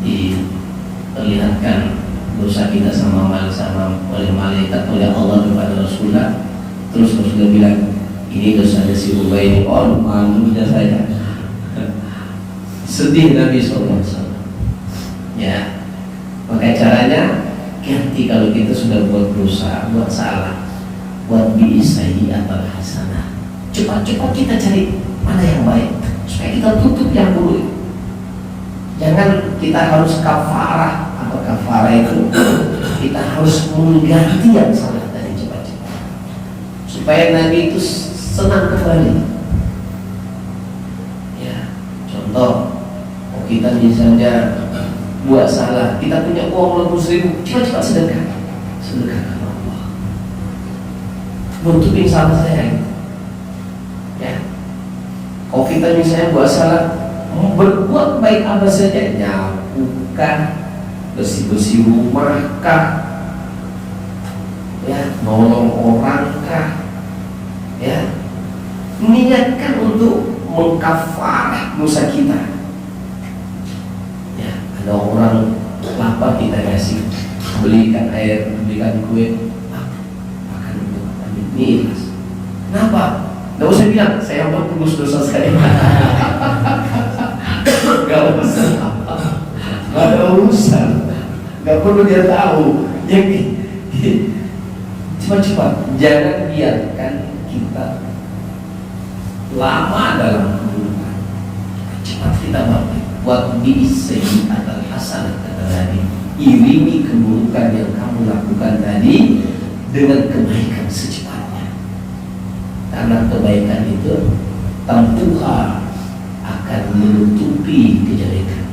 A: diperlihatkan dosa kita sama oleh malaikat, oleh Allah kepada Rasulullah. Terus Rasulullah bilang, ini dosanya si Ubay ini, oh malunya saya. Sedih Nabi SAW. Ya, maka caranya ganti kalau kita sudah buat dosa, buat salah, buat bi'isaihi atau hasanah. Cepat-cepat kita cari mana yang baik supaya kita tutup yang buruk. Jangan kita harus kafarah. Apa kafarah itu? Kita harus mengganti yang salah tadi cepat-cepat supaya Nabi itu senang kembali. Ya, contoh, kita misalnya buat salah, kita punya uang 100.000, cepat-cepat sedekah ke Allah, nutupin salah saya. Ya, kalau kita misalnya buat salah, berbuat baik apa saja, nyapukan, bersih-bersih rumah kah, ya, nolong orang kah, ya, niatkan untuk mengkafarah dosa kita. Ya, ada orang lapar kita kasih, belikan air, belikan kue, makan untuk kami, ini ikhlas. Kenapa? Nggak usah bilang saya mau tebus dosa saya. Gak usah, gak ada urusan, gak perlu dia tahu. Yang cepat-cepat, jangan biarkan kita lama dalam keburukan. Cepat kita buat bi'isaihi atau hasanah kata Nabi, iringi keburukan yang kamu lakukan tadi dengan kebaikan secepatnya, karena kebaikan itu tampuha akan menutupi kejelekan.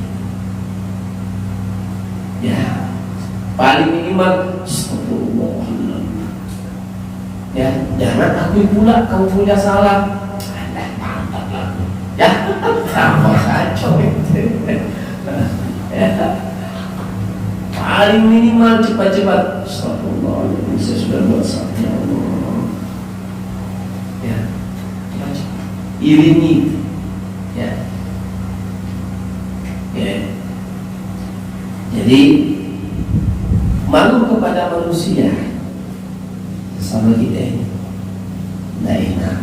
A: Ya, paling minimal astagfirullahaladzim. Ya, jangan akui pula kamu punya salah. Anda mantap lah. Ya, sama kacau itu. Ya, paling minimal cepat-cepat. Astagfirullahaladzim, saya sudah buat salah, ya Allah. Ya, cepat-cepat. Iringi. Ya. Ya. Jadi malu kepada manusia sama kita ini tidak enak.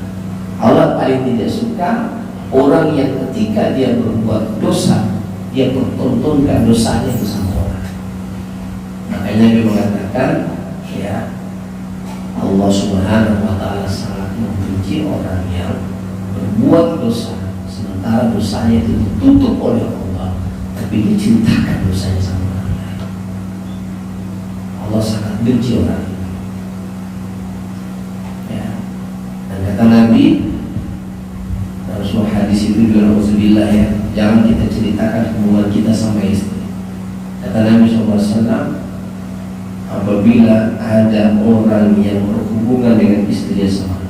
A: Allah paling tidak suka orang yang ketika dia berbuat dosa, dia pertontonkan dosanya itu sama orang. Makanya dia mengatakan, ya, Allah Subhanahu wa Ta'ala sangat membenci orang yang berbuat dosa sementara dosanya itu ditutup oleh Allah, tapi diceritakan dosanya sama orang lain. Allah sangat benci orang itu. Ya. Dan kata Nabi dalam sebuah hadis itu juga, alhamdulillah ya, jangan kita ceritakan hubungan kita sama istri. Kata Nabi SAW, apabila ada orang yang berhubungan dengan istrinya sama,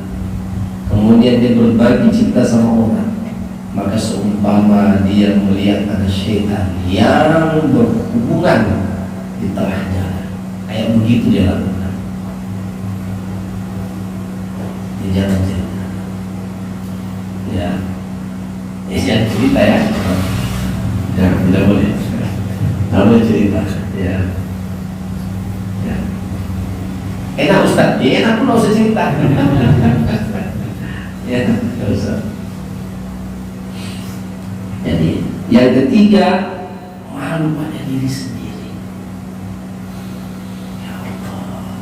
A: kemudian dia berbagi cerita sama orang, maka seumpama dia melihat ada syaitan yang berhubungan di tengah jalan. Kayak begitu dia lakukan. Dia jangan cerita. Ya, jangan cerita ya. Jangan, tidak boleh. Tidak boleh cerita. Ya. Enak Ustaz, ya enak pun gak usah cerita. Ya, gak usah. Jadi yang ketiga, malu pada diri sendiri. Ya Allah.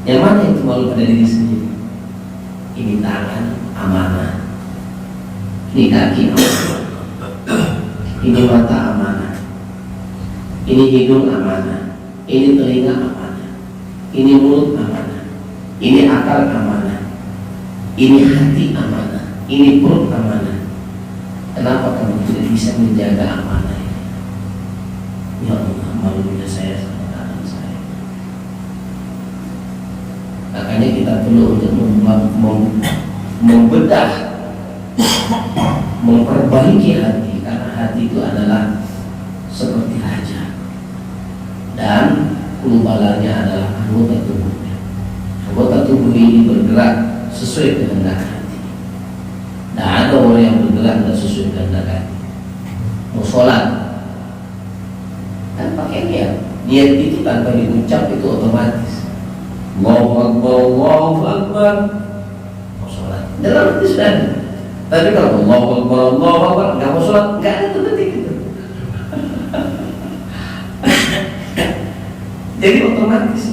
A: Yang mana itu malu pada diri sendiri? Ini tangan amanah, ini kaki amanah, ini mata amanah, ini hidung amanah, ini telinga amanah, ini mulut amanah, ini akal amanah, ini hati amanah, ini perut amanah. Kenapa kamu tidak bisa menjaga amanah ini? Ya Allah, malunya saya sama tangan saya. Makanya kita perlu untuk membedah, memperbaiki hati, karena hati itu adalah seperti raja. Dan kumpulannya adalah anggota tubuhnya. Anggota tubuh ini bergerak sesuai kehendak hati. Tidak ada orang yang bergerak tidak sesuai kehendak hati. Mau sholat kan pakai niat itu tanpa diucap itu otomatis. Allahu Akbar, Allahu Akbar. Mau sholat dalam hati sudah ada. Tapi kalau Allahu Akbar, Allahu Akbar nggak mau sholat, nggak ada terdetik itu. Jadi otomatis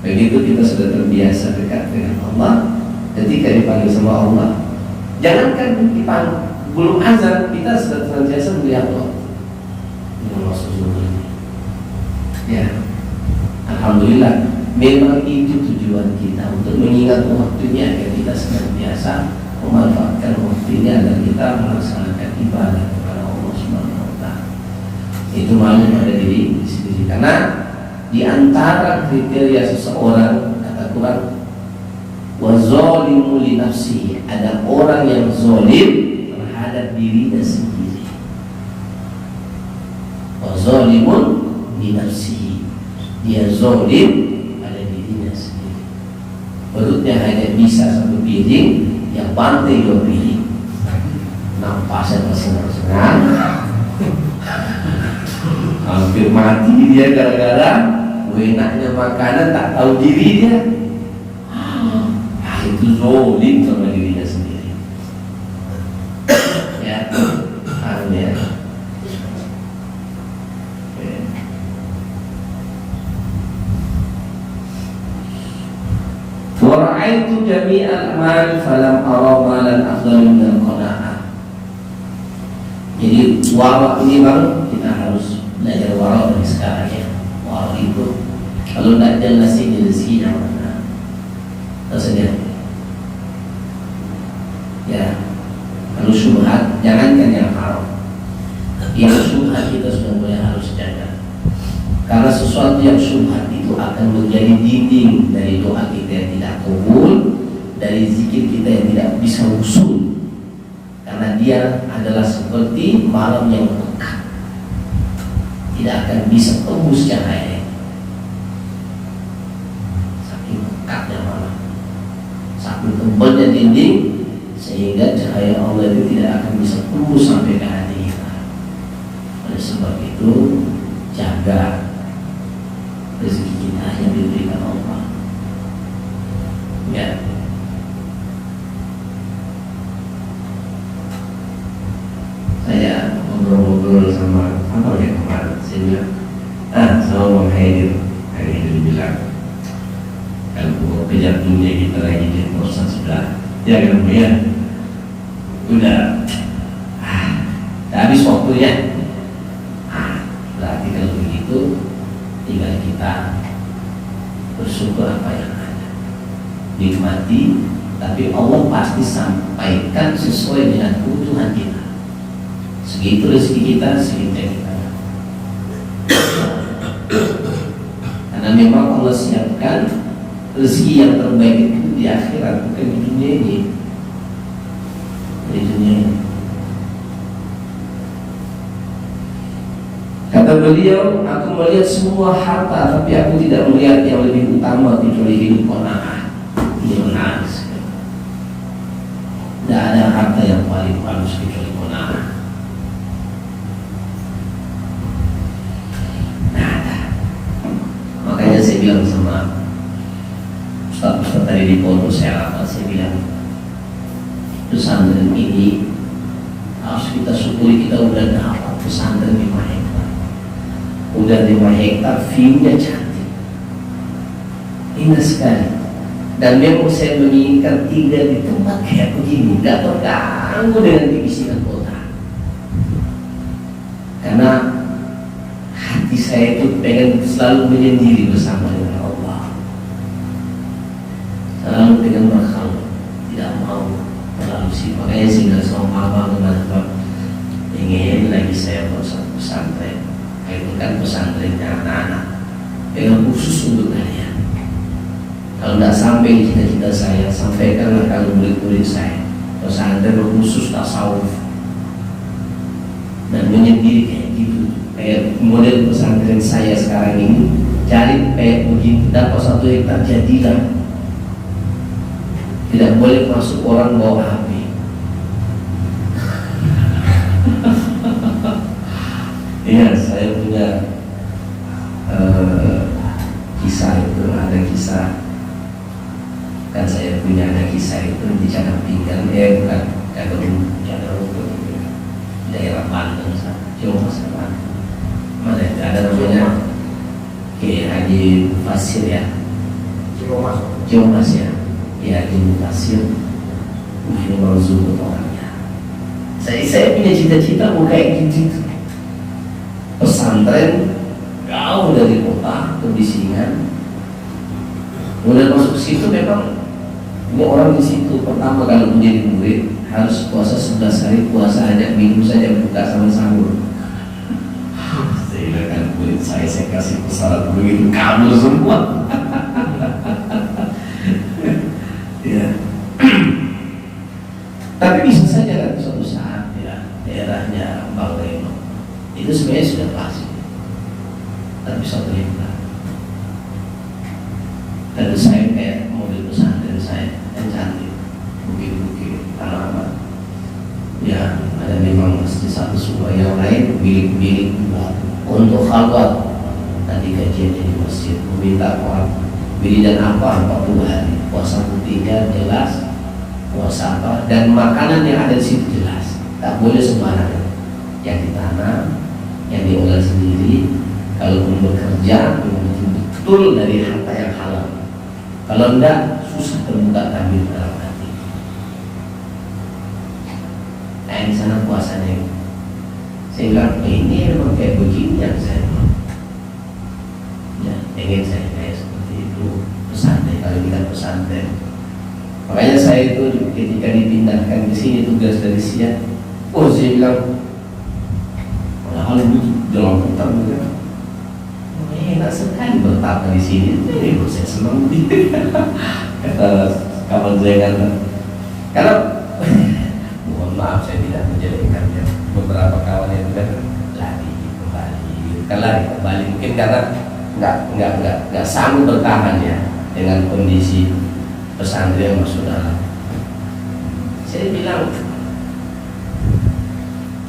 A: begitu kita sudah terbiasa dekat dengan Allah, ketika dipanggil sama Allah, jangankan dipanggil, belum azan kita sudah senantiasa melihat Allah. Ya, alhamdulillah, memang itu tujuan kita, untuk mengingat waktunya agar kita senantiasa memanfaatkan waktunya agar kita melaksanakan ibadah kepada Allah Subhanahu wa Ta'ala. Itu malu pada diri sendiri, karena di antara kriteria seseorang, kata Quran, wa zalimu li nafsihi, ada orang yang zalim terhadap dirinya sendiri. Wa zalimun li nafsihi, dia zalim pada dirinya sendiri. Perutnya hanya bisa satu piring, yang pantai dua piring. Nampasnya tersengal-sengal, hampir mati dia gara-gara enaknya makanan, tak tahu diri dia. Itu zolim sama dirinya sendiri. Ya, ya. Wara'aitu jami'al amal falam ara malan afdal min al-qana'ah. Jadi wara ini baru kita harus belajar wara dari sekarang ya. Wara itu kalau tidak jelas ini rezekinya mana? Tersedia. Ya, kalau syubhat jangankan yang haram, yang syubhat kita sudah mulai harus jaga. Karena sesuatu yang syubhat itu akan menjadi dinding dari doa kita yang tidak kabul, dari zikir kita yang tidak bisa usul. Karena dia adalah seperti malam yang pekat, tidak akan bisa tembus cahaya. Saking tebalnya dinding sehingga cahaya Allah itu tidak akan bisa tembus sampai ke hati kita. Oleh sebab itu jaga rezeki kita yang diberikan Allah. Ya. Saya ngobrol-ngobrol sama apa ya kemarin, saya bilang, sama Bang Haidir bilang kalau mau kejar dunia kita lagi di kosan sudah ya kan ya udah habis waktunya. Berarti kalau begitu tinggal kita bersyukur apa yang ada, nikmati, tapi Allah pasti sampaikan sesuai dengan kebutuhan kita. Segitu rezeki kita, segitu kita. Karena memang Allah siapkan rezeki yang terbaik itu di akhirat, bukan di dunia ini. Di dunia ini. Kata beliau, aku melihat semua harta, tapi aku tidak melihat yang lebih utama kecuali hidup qanaah. Ini menarik sekali. Tidak ada harta yang paling bagus kecuali qanaah. Tidak ada. Makanya saya bilang sama Ustaz tadi di pondok saya rapat, saya bilang pesantren ini harus kita syukuri, kita udah dapat pesantren 5 hektar. Udah 5 hektar, view-nya cantik, indah sekali. Dan memang saya menginginkan tinggal di tempat kayak begini, gak terganggu dengan kebisikan kota. Karena hati saya itu pengen selalu menyendiri bersama dengan Allah, selalu dengan berkhalwat, tidak mau terlalu sibuk. Makanya saya bilang sama mama kemarin, ingin lagi saya buat satu pesantren. Itu kan pesantrennya anak-anak yang khusus untuk kalian. Kalau tidak sampai cita-cita saya, sampaikanlah kalau murid-murid saya pesantren khusus tasawuf dan menyendiri kayak gitu, kayak model pesantren saya sekarang ini. Cari kayak begitu, dapat 1 hektar jadilah. Tidak boleh masuk orang bawa HP. Iya, saya punya kisah itu, ada kisah kan saya punya ada kisah itu di Cadang Pinggang, bukan Cadang daerah Banten, Jawa Barat. Mana itu ada namanya Kiai Haji Fasir ya, Jawa Mas ya, ya Haji Fasir, Ufil Marzuq orangnya. Saya punya cita-cita mau kayak gitu. Pesantren jauh dari kota, kebisingan. Mulai masuk situ memang ini orang di situ pertama kalau menjadi murid harus puasa 11 hari, puasa hanya minggu saja, buka sama sahur. Saya kan murid saya kasih persyarat begitu kabur semua. Ya. Tapi bisa saja kan suatu saat ya daerahnya Bang Reno itu sebenarnya sudah pasti, tapi suatu hektar. Dan saya kayak mobil pesantren saya yang cantik, bukit-bukit, tanaman. Ya ada memang masjid satu semua, yang lain milik-milik untuk khalwat. Tadi kajiannya di masjid meminta orang wiridan apa 40 hari, puasa ketiga jelas, puasa apa, dan makanan yang ada di situ jelas. Tak boleh sembarangan, yang ditanam, yang diolah sendiri. Kalau bekerja betul dari harta yang halal. Kalau enggak susah terbuka tabir dalam hati. Nah di sana puasanya saya bilang ini memang kayak begini yang saya mau. Ya pengen saya kayak seperti itu pesantren, kalau kita pesantren. Makanya saya itu ketika dipindahkan ke sini tugas dari siang, saya bilang hal ini dalam hutan juga. Enak sekali bertapa di sini. Ini saya senang. Kata kawan saya kata, karena mohon maaf saya tidak menjelekkannya. Beberapa kawan yang sudah lari kembali, mungkin karena nggak sanggup bertahan ya dengan kondisi pesantren yang masuk dalam. Saya bilang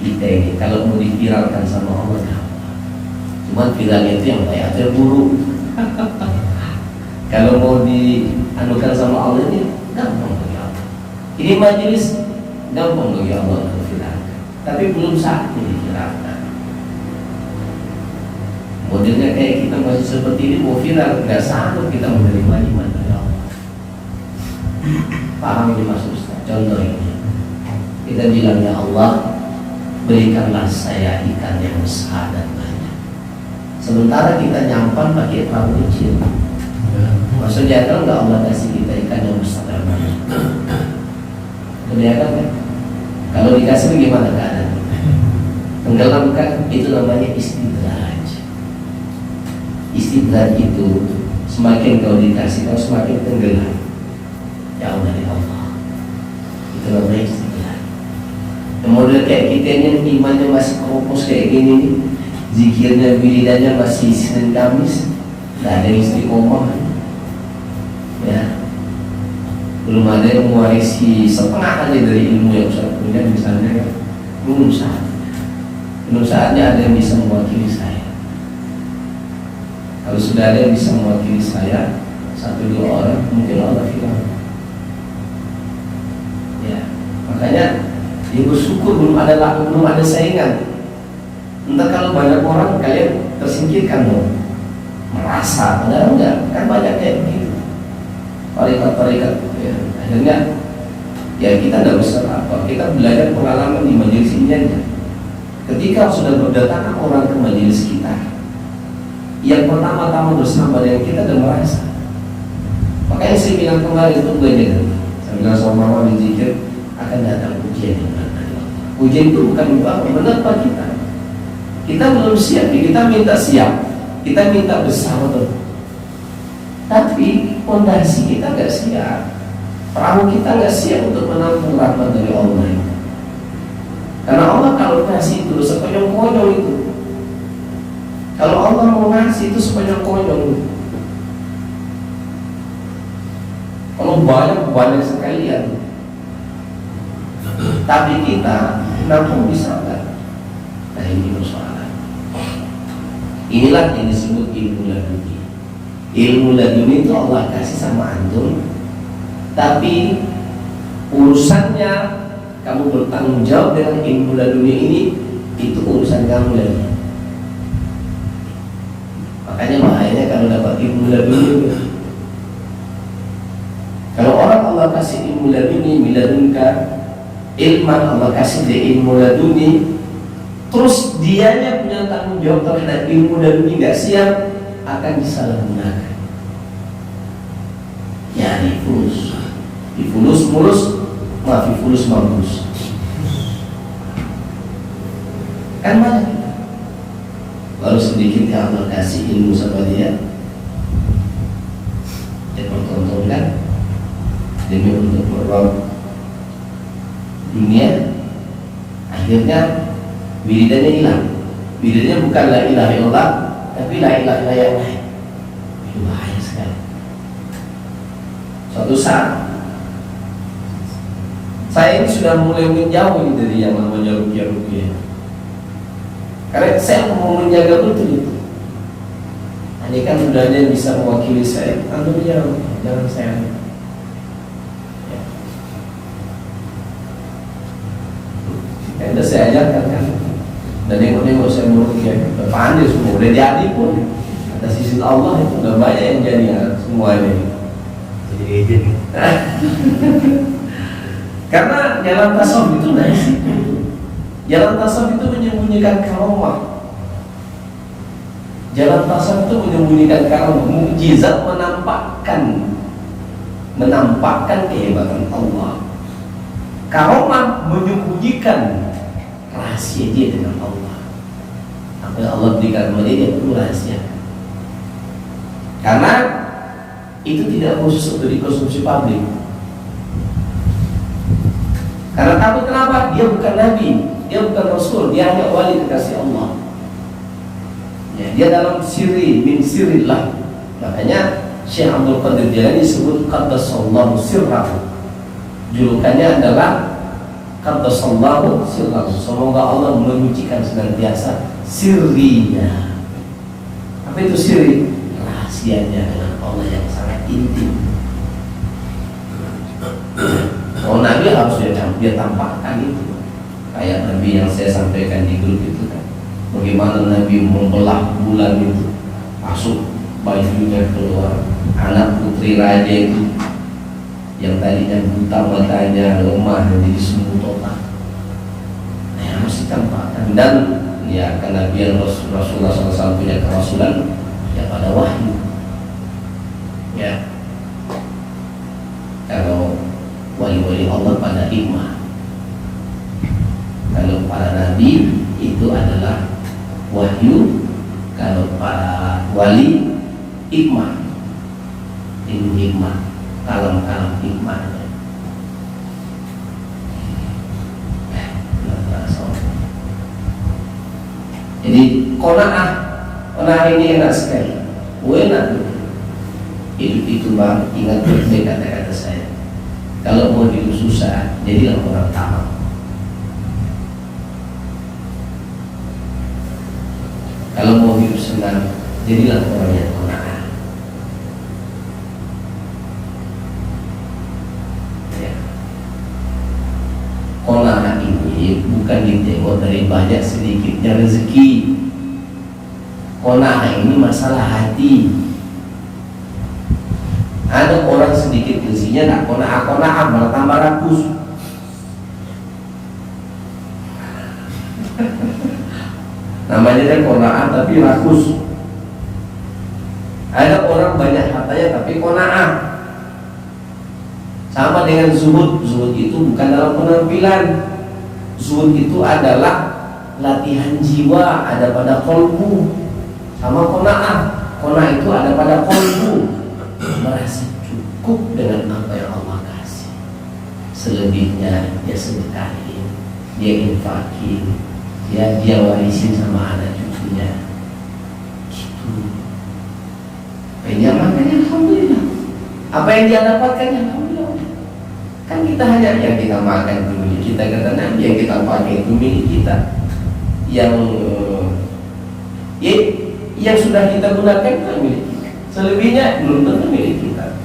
A: kita ini kalau mau diviralkan sama Allah, cuma viralnya itu yang baik atau yang buruk. Kalau mau dianukan sama Allah ini gampang bagi Allah. Ini majelis gampang bagi Allah untuk viralkan, tapi belum saatnya diviralkan. Mau Modelnya kayak kita masih seperti ini mau viral, nggak sanggup kita menerima iman dari Allah. Paham ini Mas Ustaz? Contoh ini, kita bilang ya Allah, berikanlah saya ikan yang besar dan banyak. Sementara kita nyampan pakai perahu kecil. Maksudnya kalau nggak Allah kasih kita ikan yang besar dan banyak, kebanyakan kan? Kalau dikasih bagaimana keadaan? Tenggelamkan, itu namanya istidraj. Istidraj itu semakin kau dikasih, kau semakin tenggelam. Jauh dari Allah. Itu namanya istidraj. Kemudian kayak kita ini imannya masih keropos kayak gini, zikirnya, wiridannya masih Senin Kamis, nggak ada yang istiqomah. Ya, belum ada yang mewarisi setengah aja dari ilmu yang saya punya, misalnya kan, belum saatnya ada yang bisa mewakili saya. Kalau sudah ada yang bisa mewakili saya, 1-2 orang, mungkin Allah bilang. Ya, makanya dia bersyukur belum ada saingan. Entar kalau banyak orang kalian tersingkirkan dong, merasa, padahal enggak, kan banyak kayak begitu. Tarikat-tarikat, ya, akhirnya ya kita tidak bisa apa, kita belajar pengalaman di majelis ini aja. Ketika sudah berdatangan orang ke majelis kita, yang pertama-tama bersama dengan kita dan merasa. Makanya saya bilang kemarin itu banyak. Saya bilang sama mama di zikir akan datang ujian yang berat dari Allah. Ujian itu bukan menerpa kita. Kita belum siap, kita minta siap, kita minta besar betul. Tapi fondasi kita nggak siap, perahu kita nggak siap untuk menampung rahmat dari Allah. Karena Allah kalau kasih itu sekonyong-konyong itu. Kalau Allah mau ngasih itu sekonyong-konyong. Kalau banyak sekalian. Tapi kita nampung bisa nggak? Nah ini persoalan. Inilah yang disebut ilmu laduni. Ilmu laduni itu Allah kasih sama antum, tapi urusannya kamu bertanggung jawab dengan ilmu laduni ini, itu urusan kamu lagi. Makanya bahayanya kalau dapat ilmu laduni. Kalau orang Allah kasih ilmu laduni, miladunka ilman, Allah kasih dia ilmu laduni, terus dianya punya tanggung jawab terhadap ilmu laduni nggak siap, akan disalahgunakan. Ya difulus mulus, difulus mampus. Kan banyak kita. Baru sedikit ya Allah kasih ilmu sama dia, dia pertontonkan demi untuk meraup dunia. Akhirnya wiridannya hilang. Wiridannya bukan la ilaha illallah, tapi la ilaha illallah yang lain. Itu bahaya sekali. Suatu saat saya ini sudah mulai menjauh dari yang namanya ruqyah. Karena saya mau menjaga betul itu. Ini kan sudah ada yang bisa mewakili saya, antum jangan saya. Ya. Sudah saya ajarkan kan. Dan nengok saya meruqyah, pandai semua, udah jadi pun atas izin Allah itu udah banyak yang jadi ya, semuanya.
B: Jadi agent.
A: Karena jalan tasawuf itu dari situ. Jalan tasawuf itu menyembunyikan karomah. Jalan tasawuf itu menyembunyikan karomah, mukjizat, menampakkan kehebatan Allah. Karomah menyembunyikan rahasia dia dengan Allah. Apa yang Allah berikan kepada dia perlu rahasia. Karena itu tidak khusus untuk dikonsumsi publik. Karena takut kenapa? Dia bukan nabi, dia bukan rasul, dia hanya wali kekasih Allah. Ya, dia dalam sirri min sirrillah. Makanya Syekh Abdul Qadir Jailani disebut qaddasallahu sirrahu. Julukannya adalah qaddasallahu sirrahu. Semoga Allah menyucikan senantiasa sirrinya. Apa itu sirri? Rahasianya dengan Allah yang sangat intim. Oh, Nabi harus dia tampakkan itu. Kayak Nabi yang saya sampaikan di grup itu kan, bagaimana Nabi membelah bulan itu masuk bajunya keluar. Anak putri raja itu yang tadinya buta matanya, lemah, jadi sembuh total. Nah, harus ditempatkan. Dan ya karena biar Rasulullah SAW punya kerasulan ya pada wahyu. Ya, kalau wali-wali Allah pada hikmah, kalau para nabi itu adalah wahyu, kalau para wali hikmah, ilmu hikmah, kalam-kalam hikmahnya. Jadi qanaah ini enak sekali, enak. Hidup itu bang, ingat baik kata-kata saya. Kalau mau hidup susah, jadilah orang tamak. Kalau mau hidup senang, jadilah orang yang qanaah. Ya. Qanaah ini bukan ditengok dari banyak sedikitnya rezeki. Qanaah ini masalah hati. Ada orang sedikit rezekinya tak qanaah, malah tambah rakus. Namanya kan qanaah tapi rakus. Ada orang banyak hartanya tapi qanaah. Sama dengan zuhud. Zuhud itu bukan dalam penampilan. Zuhud itu adalah latihan jiwa, ada pada kolbu. Sama qanaah. Qanaah itu ada pada kolbu. Merasa cukup dengan apa yang Allah kasih. Selebihnya dia sedekahin, dia infakin, dia warisin sama anak cucunya. Gitu. Ini makanya alhamdulillah. Apa yang dia dapatkan alhamdulillah. Kan kita hanya yang kita makan itu milik kita, kata Nabi, yang kita pakai itu milik kita. Yang sudah kita gunakan itu milik kita. Selebihnya belum tentu milik kita.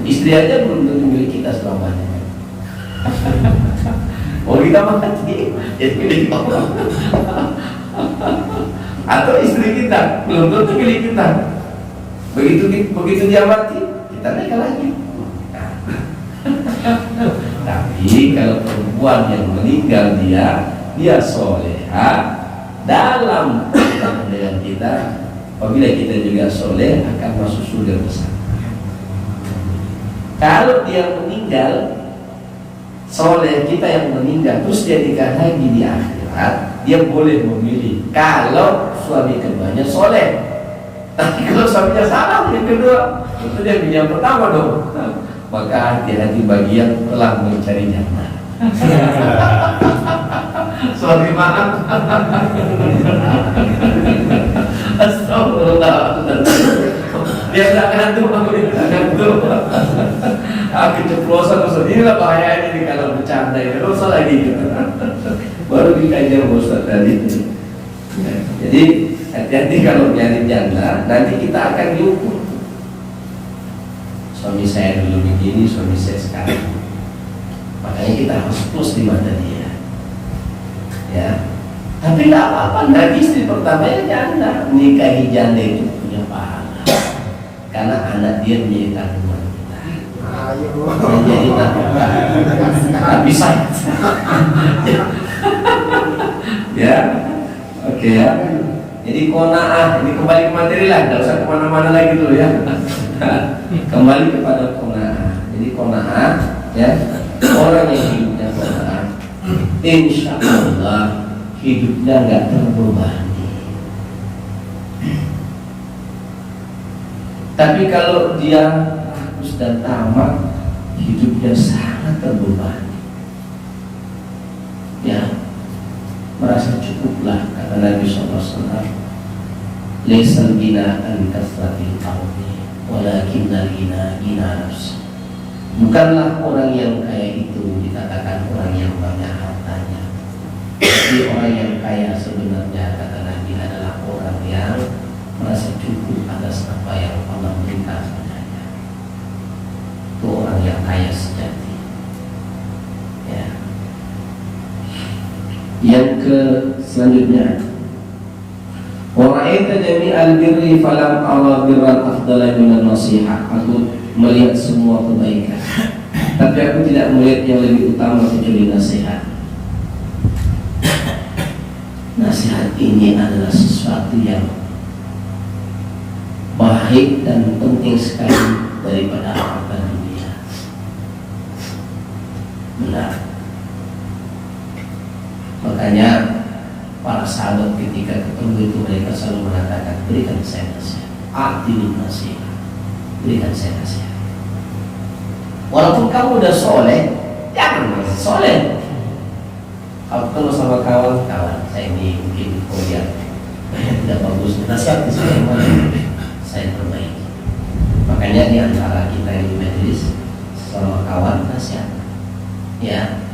A: Istri aja belum tentu milik kita selamanya. Oh kita mati, jadi milik Allah. Atau istri kita belum tentu milik kita. Begitu dia mati, kita naik lagi. Tapi kalau perempuan yang meninggal dia soleha dalam dengan kita. Apabila kita juga soleh akan masuk surga bersama. Kalau dia meninggal soleh, kita yang meninggal terus dia nikah lagi di akhirat, dia boleh memilih. Kalau suami keduanya soleh, tapi kalau suaminya salah yang kedua, itu dia pilih yang pertama dong. Maka hati-hati bagi yang telah mencari jannah. Sorry maaf. Astagfirullah. Dia tidak ngantuk, aku tidak ngantuk. Aku keceplosan, inilah bahayanya nih kalau bercanda ya. Dosa lagi gitu. Baru dikajar Ustaz tadi. Jadi hati-hati kalau nyari jannah, nanti kita akan diukur. Suami saya dulu begini, suami saya sekarang. Makanya kita harus plus di mata dia. Ya. Tapi tidak apa-apa, Nabi istri pertamanya janda. Nikahi janda itu punya pahala. Karena anak dia menjadi tanggungan kita. Menjadi tanggungan. Tapi saya. Ya, oke ya. Jadi qanaah, ini kembali ke materi lah, tidak usah kemana-mana lagi dulu ya. Kembali kepada qanaah. Jadi qanaah, ya, orang yang hidupnya qanaah, insya Allah hidupnya nggak terbebani. Tapi kalau dia rakus dan tamak, hidupnya sangat terbebani. Ya, merasa cukuplah, kata Nabi SAW. Laisal ghina an kasratil ardi, walakinnal ghina ghina nafs. Bukanlah orang yang kaya itu dikatakan orang yang banyak hartanya. Jadi orang yang kaya sebenarnya, kata Nabi, adalah orang yang merasa cukup atas apa yang Allah berikan padanya. Itu orang yang kaya sejati. Ya. Yang selanjutnya, Wa ra'aita jami'al birri falam ara birran afdala minan nasihat. Aku melihat semua kebaikan, tapi aku tidak melihat yang lebih utama kecuali nasihat. Nasihat ini adalah sesuatu yang baik dan penting sekali daripada harta dunia. Benar. Makanya para sahabat ketika ketemu itu mereka selalu mengatakan, berikan saya nasihat, arti nasihat, berikan saya nasihat. Walaupun kamu udah soleh, jangan masih soleh. Kalau ketemu sama kawan, saya ini mungkin kemudian tidak bagus, nasihat saya mana, saya perbaiki. Makanya di antara kita yang di majelis sama kawan nasihat, ya,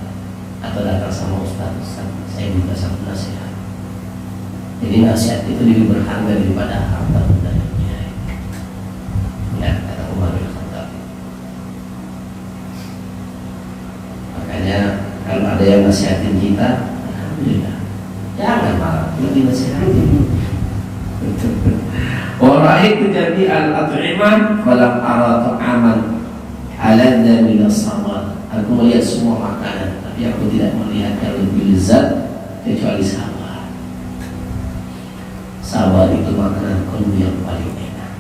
A: atau datang sama ustaz, saya minta satu nasihat. Jadi nasihat itu lebih berharga daripada harta benda dunia. Ya, kata Umar bin Khattab. Makanya kalau ada yang nasihatin kita, alhamdulillah, jangan marah, lebih nasihatin. Orang itu jadi al-at'imah falam ara ta'aman aladna minas sabar. Aku melihat semua makanan, tapi aku tidak melihat yang lebih lezat kecuali sabar. Sabar itu makanan kolbu yang paling enak.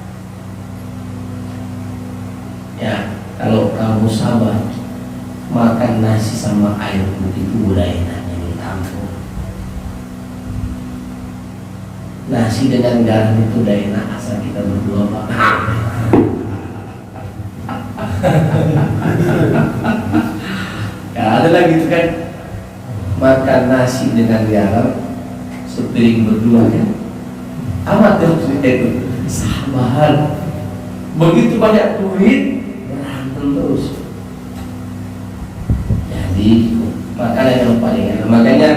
A: Ya, kalau kamu sabar, makan nasi sama air putih itu udah enaknya minta ampun. Nasi dengan garam itu udah enak asal kita berdua makan. Ya, ada lagi tuh kan, makan nasi dengan garam sepiring berdua kan. Amat itu sabar. Begitu banyak duit berantem terus. Jadi makanan yang paling enak. Makanya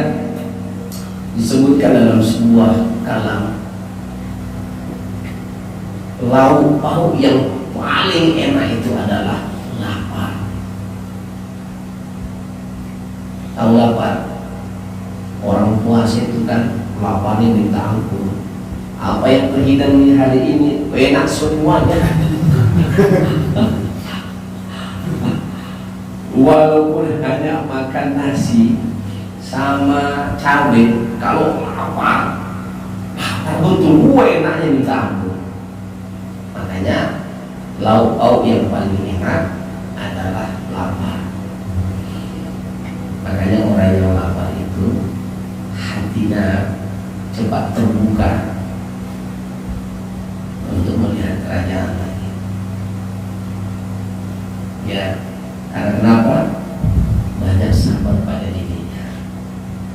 A: disebutkan dalam sebuah kalam, lauk pauk yang paling enak itu adalah lapar. Tahu lapar? Orang puasa itu kan laparnya minta ampun. Apa yang terhidang di hari ini enak semuanya. Walaupun hanya makan nasi sama cabai, kalau lapar betul enaknya minta ampun. Makanya lauk pauk yang paling enak adalah lapar. Makanya orang yang lapar itu hatinya cepat terbuka untuk melihat kerajaan lagi. Ya, karena kenapa? Banyak sabar pada dirinya.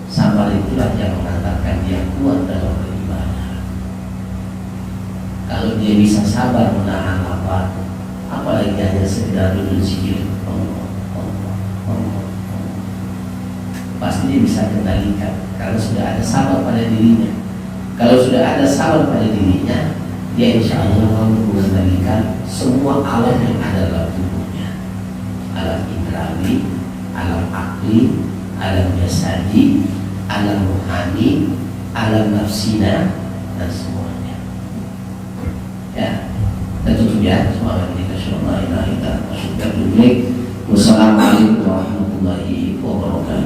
A: Sabar itulah yang mengantarkan dia kuat dalam beribadah. Kalau dia bisa sabar menahan lapar, apalagi hanya sekedar duduk zikir, pasti dia bisa kendalikan. Kalau sudah ada sabar pada dirinya, kalau sudah ada sabar pada dirinya, dia insya Allah mampu mengendalikan semua alam yang ada dalam tubuhnya. Alam indrawi, alam akli, alam jasadi, alam rohani, alam nafsina, dan semuanya. Ya, dan tutup ya. Semoga kita syurga ilahi dan masyarakat publik. Wassalamualaikum warahmatullahi wabarakatuh.